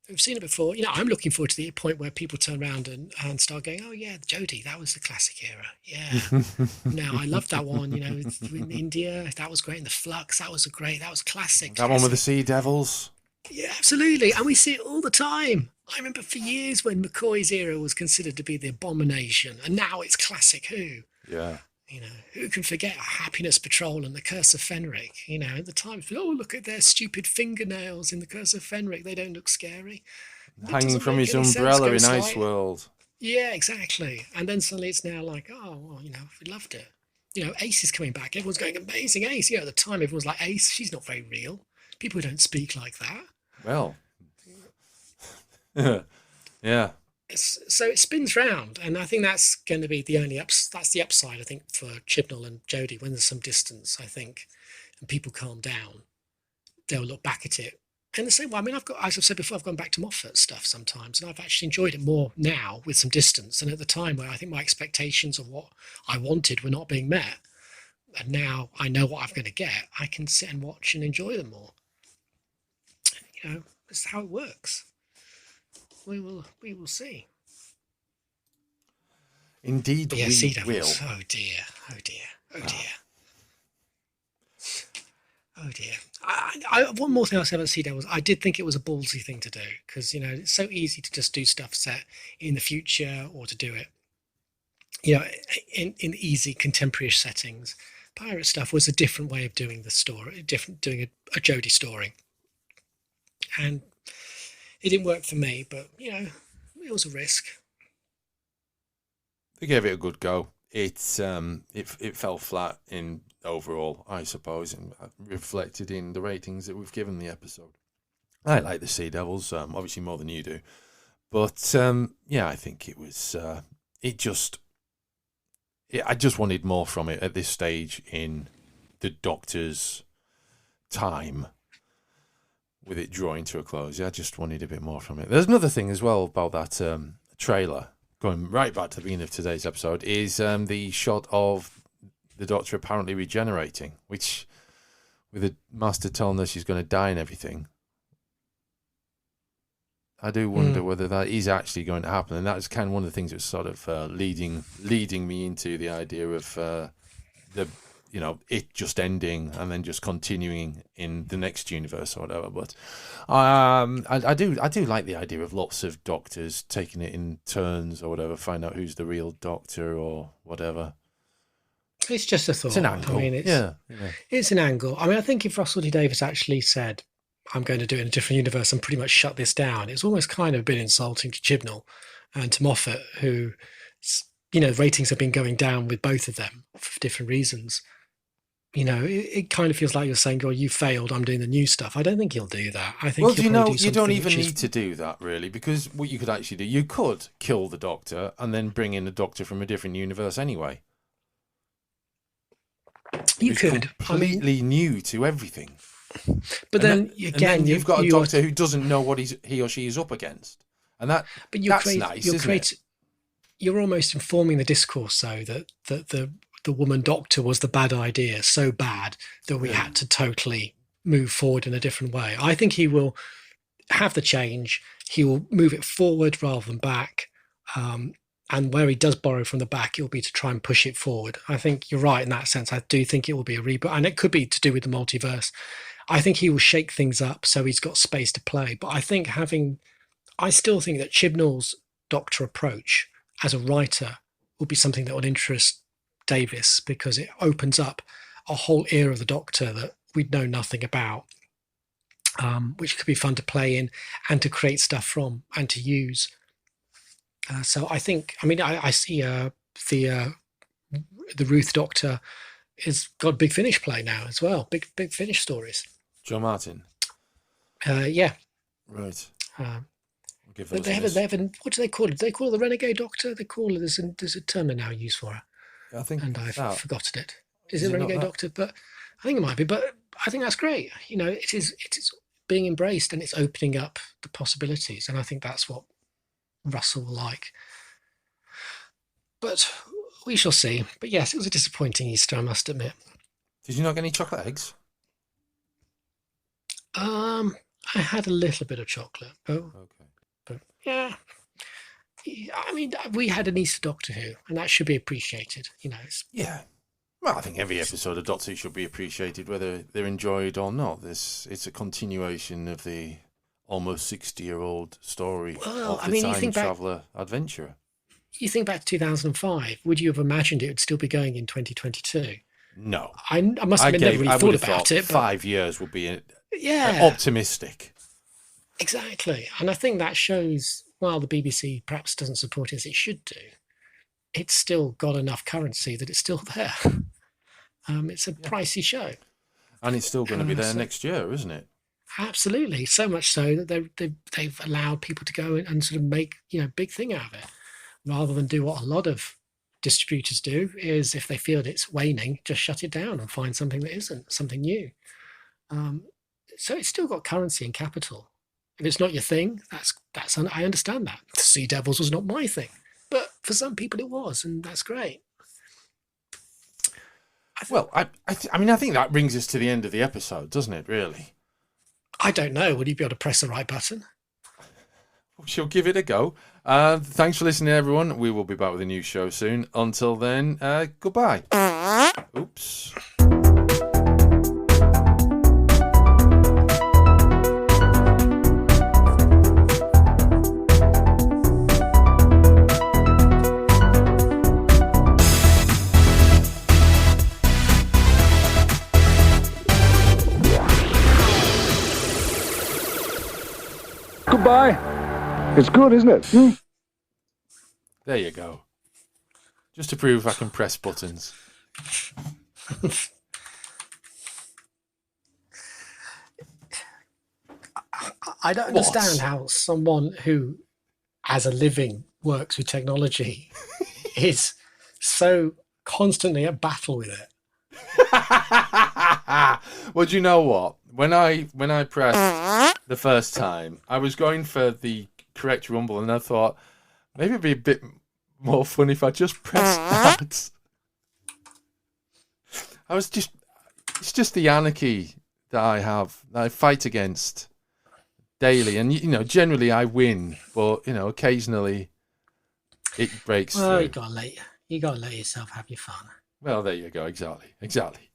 We've seen it before. I'm looking forward to the point where people turn around and start going, oh, yeah, Jodie, that was the classic era. Yeah. Now, I loved that one, in India. That was great. And the Flux, that was classic. That one with the Sea Devils. Yeah, absolutely. And we see it all the time. I remember for years when McCoy's era was considered to be the abomination, and now it's classic Who. Yeah. Who can forget Happiness Patrol and the Curse of Fenric? At the time, look at their stupid fingernails in the Curse of Fenric. They don't look scary. Hanging from his umbrella in Ice World. Yeah, exactly. And then suddenly it's now like, oh, well, we loved it. Ace is coming back. Everyone's going, amazing Ace. At the time, everyone's like, Ace, she's not very real. People don't speak like that. Well, yeah. So it spins round, and I think that's going to be that's the upside, I think, for Chibnall and Jodie. When there's some distance, I think, and people calm down, they'll look back at it. And the same way, I mean, as I've said before, I've gone back to Moffat stuff sometimes, and I've actually enjoyed it more now with some distance than at the time where I think my expectations of what I wanted were not being met. And now I know what I'm going to get. I can sit and watch and enjoy them more. This is how it works. We will see. Indeed, we will. Oh dear. One more thing I'll say about Sea Devils. I did think it was a ballsy thing to do because it's so easy to just do stuff set in the future or to do it, in easy contemporary settings. pirate stuff was a different way of doing the story, doing a Jodie story, and it didn't work for me. But it was a risk. They gave it a good go. It fell flat in overall, I suppose, and reflected in the ratings that we've given the episode. I like the Sea Devils, obviously more than you do, but I think it was. I just wanted more from it at this stage in the Doctor's time, with it drawing to a close. I just wanted a bit more from it. There's another thing as well about that trailer, going right back to the beginning of today's episode, is the shot of the Doctor apparently regenerating, which, with the Master telling her she's going to die and everything, I do wonder whether that is actually going to happen. And that's kind of one of the things that's sort of leading me into the idea of it just ending and then just continuing in the next universe or whatever. But I do like the idea of lots of Doctors taking it in turns or whatever, find out who's the real Doctor or whatever. It's just a thought. It's an angle. I mean, it's an angle. I mean, I think if Russell T Davies actually said, I'm going to do it in a different universe and pretty much shut this down, it's almost kind of a bit insulting to Chibnall and to Moffat, who, ratings have been going down with both of them for different reasons. It kind of feels like you're saying, "Oh, you failed. I'm doing the new stuff." I don't think he'll do that. I think you don't even need to do that, really, because what you could actually do, you could kill the Doctor and then bring in a Doctor from a different universe anyway. You could completely new to everything. But then you've got a Doctor who doesn't know what he or she is up against, and that's nice, isn't it? You're almost informing the discourse, though, that the woman Doctor was the bad idea, so bad that we had to totally move forward in a different way. I think he will have the change. He will move it forward rather than back. And where he does borrow from the back, it will be to try and push it forward. I think you're right in that sense. I do think it will be a reboot, and it could be to do with the multiverse. I think he will shake things up so he's got space to play. But I still think that Chibnall's Doctor approach as a writer will be something that would interest Davis, because it opens up a whole era of the Doctor that we'd know nothing about, which could be fun to play in and to create stuff from and to use. So I think, I see the Ruth Doctor has got Big Finish play now as well. Big Finish stories. Joe Martin. Yeah. Right. They have what do they call it? Do they call it the Renegade Doctor? They call it, there's a term they now use for her. I think, and I've forgotten it. Is it Renegade Doctor? But I think it might be. But I think that's great. It is being embraced, and it's opening up the possibilities. And I think that's what Russell will like. But we shall see. But yes, it was a disappointing Easter, I must admit. Did you not get any chocolate eggs? I had a little bit of chocolate. But yeah. We had an Easter Doctor Who, and that should be appreciated. Yeah. Well, I think every episode of Doctor Who should be appreciated, whether they're enjoyed or not. It's a continuation of the almost 60-year-old story of the time traveller adventurer. You think back to 2005, would you have imagined it would still be going in 2022? No. I must admit, never really thought about it. 5 years would be optimistic. Exactly. And I think that shows, while the BBC perhaps doesn't support it as it should do, it's still got enough currency that it's still there. It's a pricey show. And it's still going to be there next year, isn't it? Absolutely. So much so that they've allowed people to go and sort of make big thing out of it, rather than do what a lot of distributors do, is if they feel that it's waning, just shut it down and find something that isn't, something new. So it's still got currency and capital. If it's not your thing, that's I understand that. The Sea Devils was not my thing, but for some people it was, and that's great. I think that brings us to the end of the episode, doesn't it? Really. I don't know. Would you be able to press the right button? She'll give it a go. Thanks for listening, everyone. We will be back with a new show soon. Until then, goodbye. Oops. goodbye. It's good, isn't it? Hmm? There you go. Just to prove I can press buttons. I don't understand how someone who, as a living, works with technology is so constantly at battle with it. Well, do you know what? When I pressed the first time, I was going for the correct rumble, and I thought maybe it'd be a bit more fun if I just pressed that. It's just the anarchy that I have, that I fight against daily, and generally I win, but occasionally it breaks Well, through. you gotta let yourself have your fun. Well, there you go. Exactly.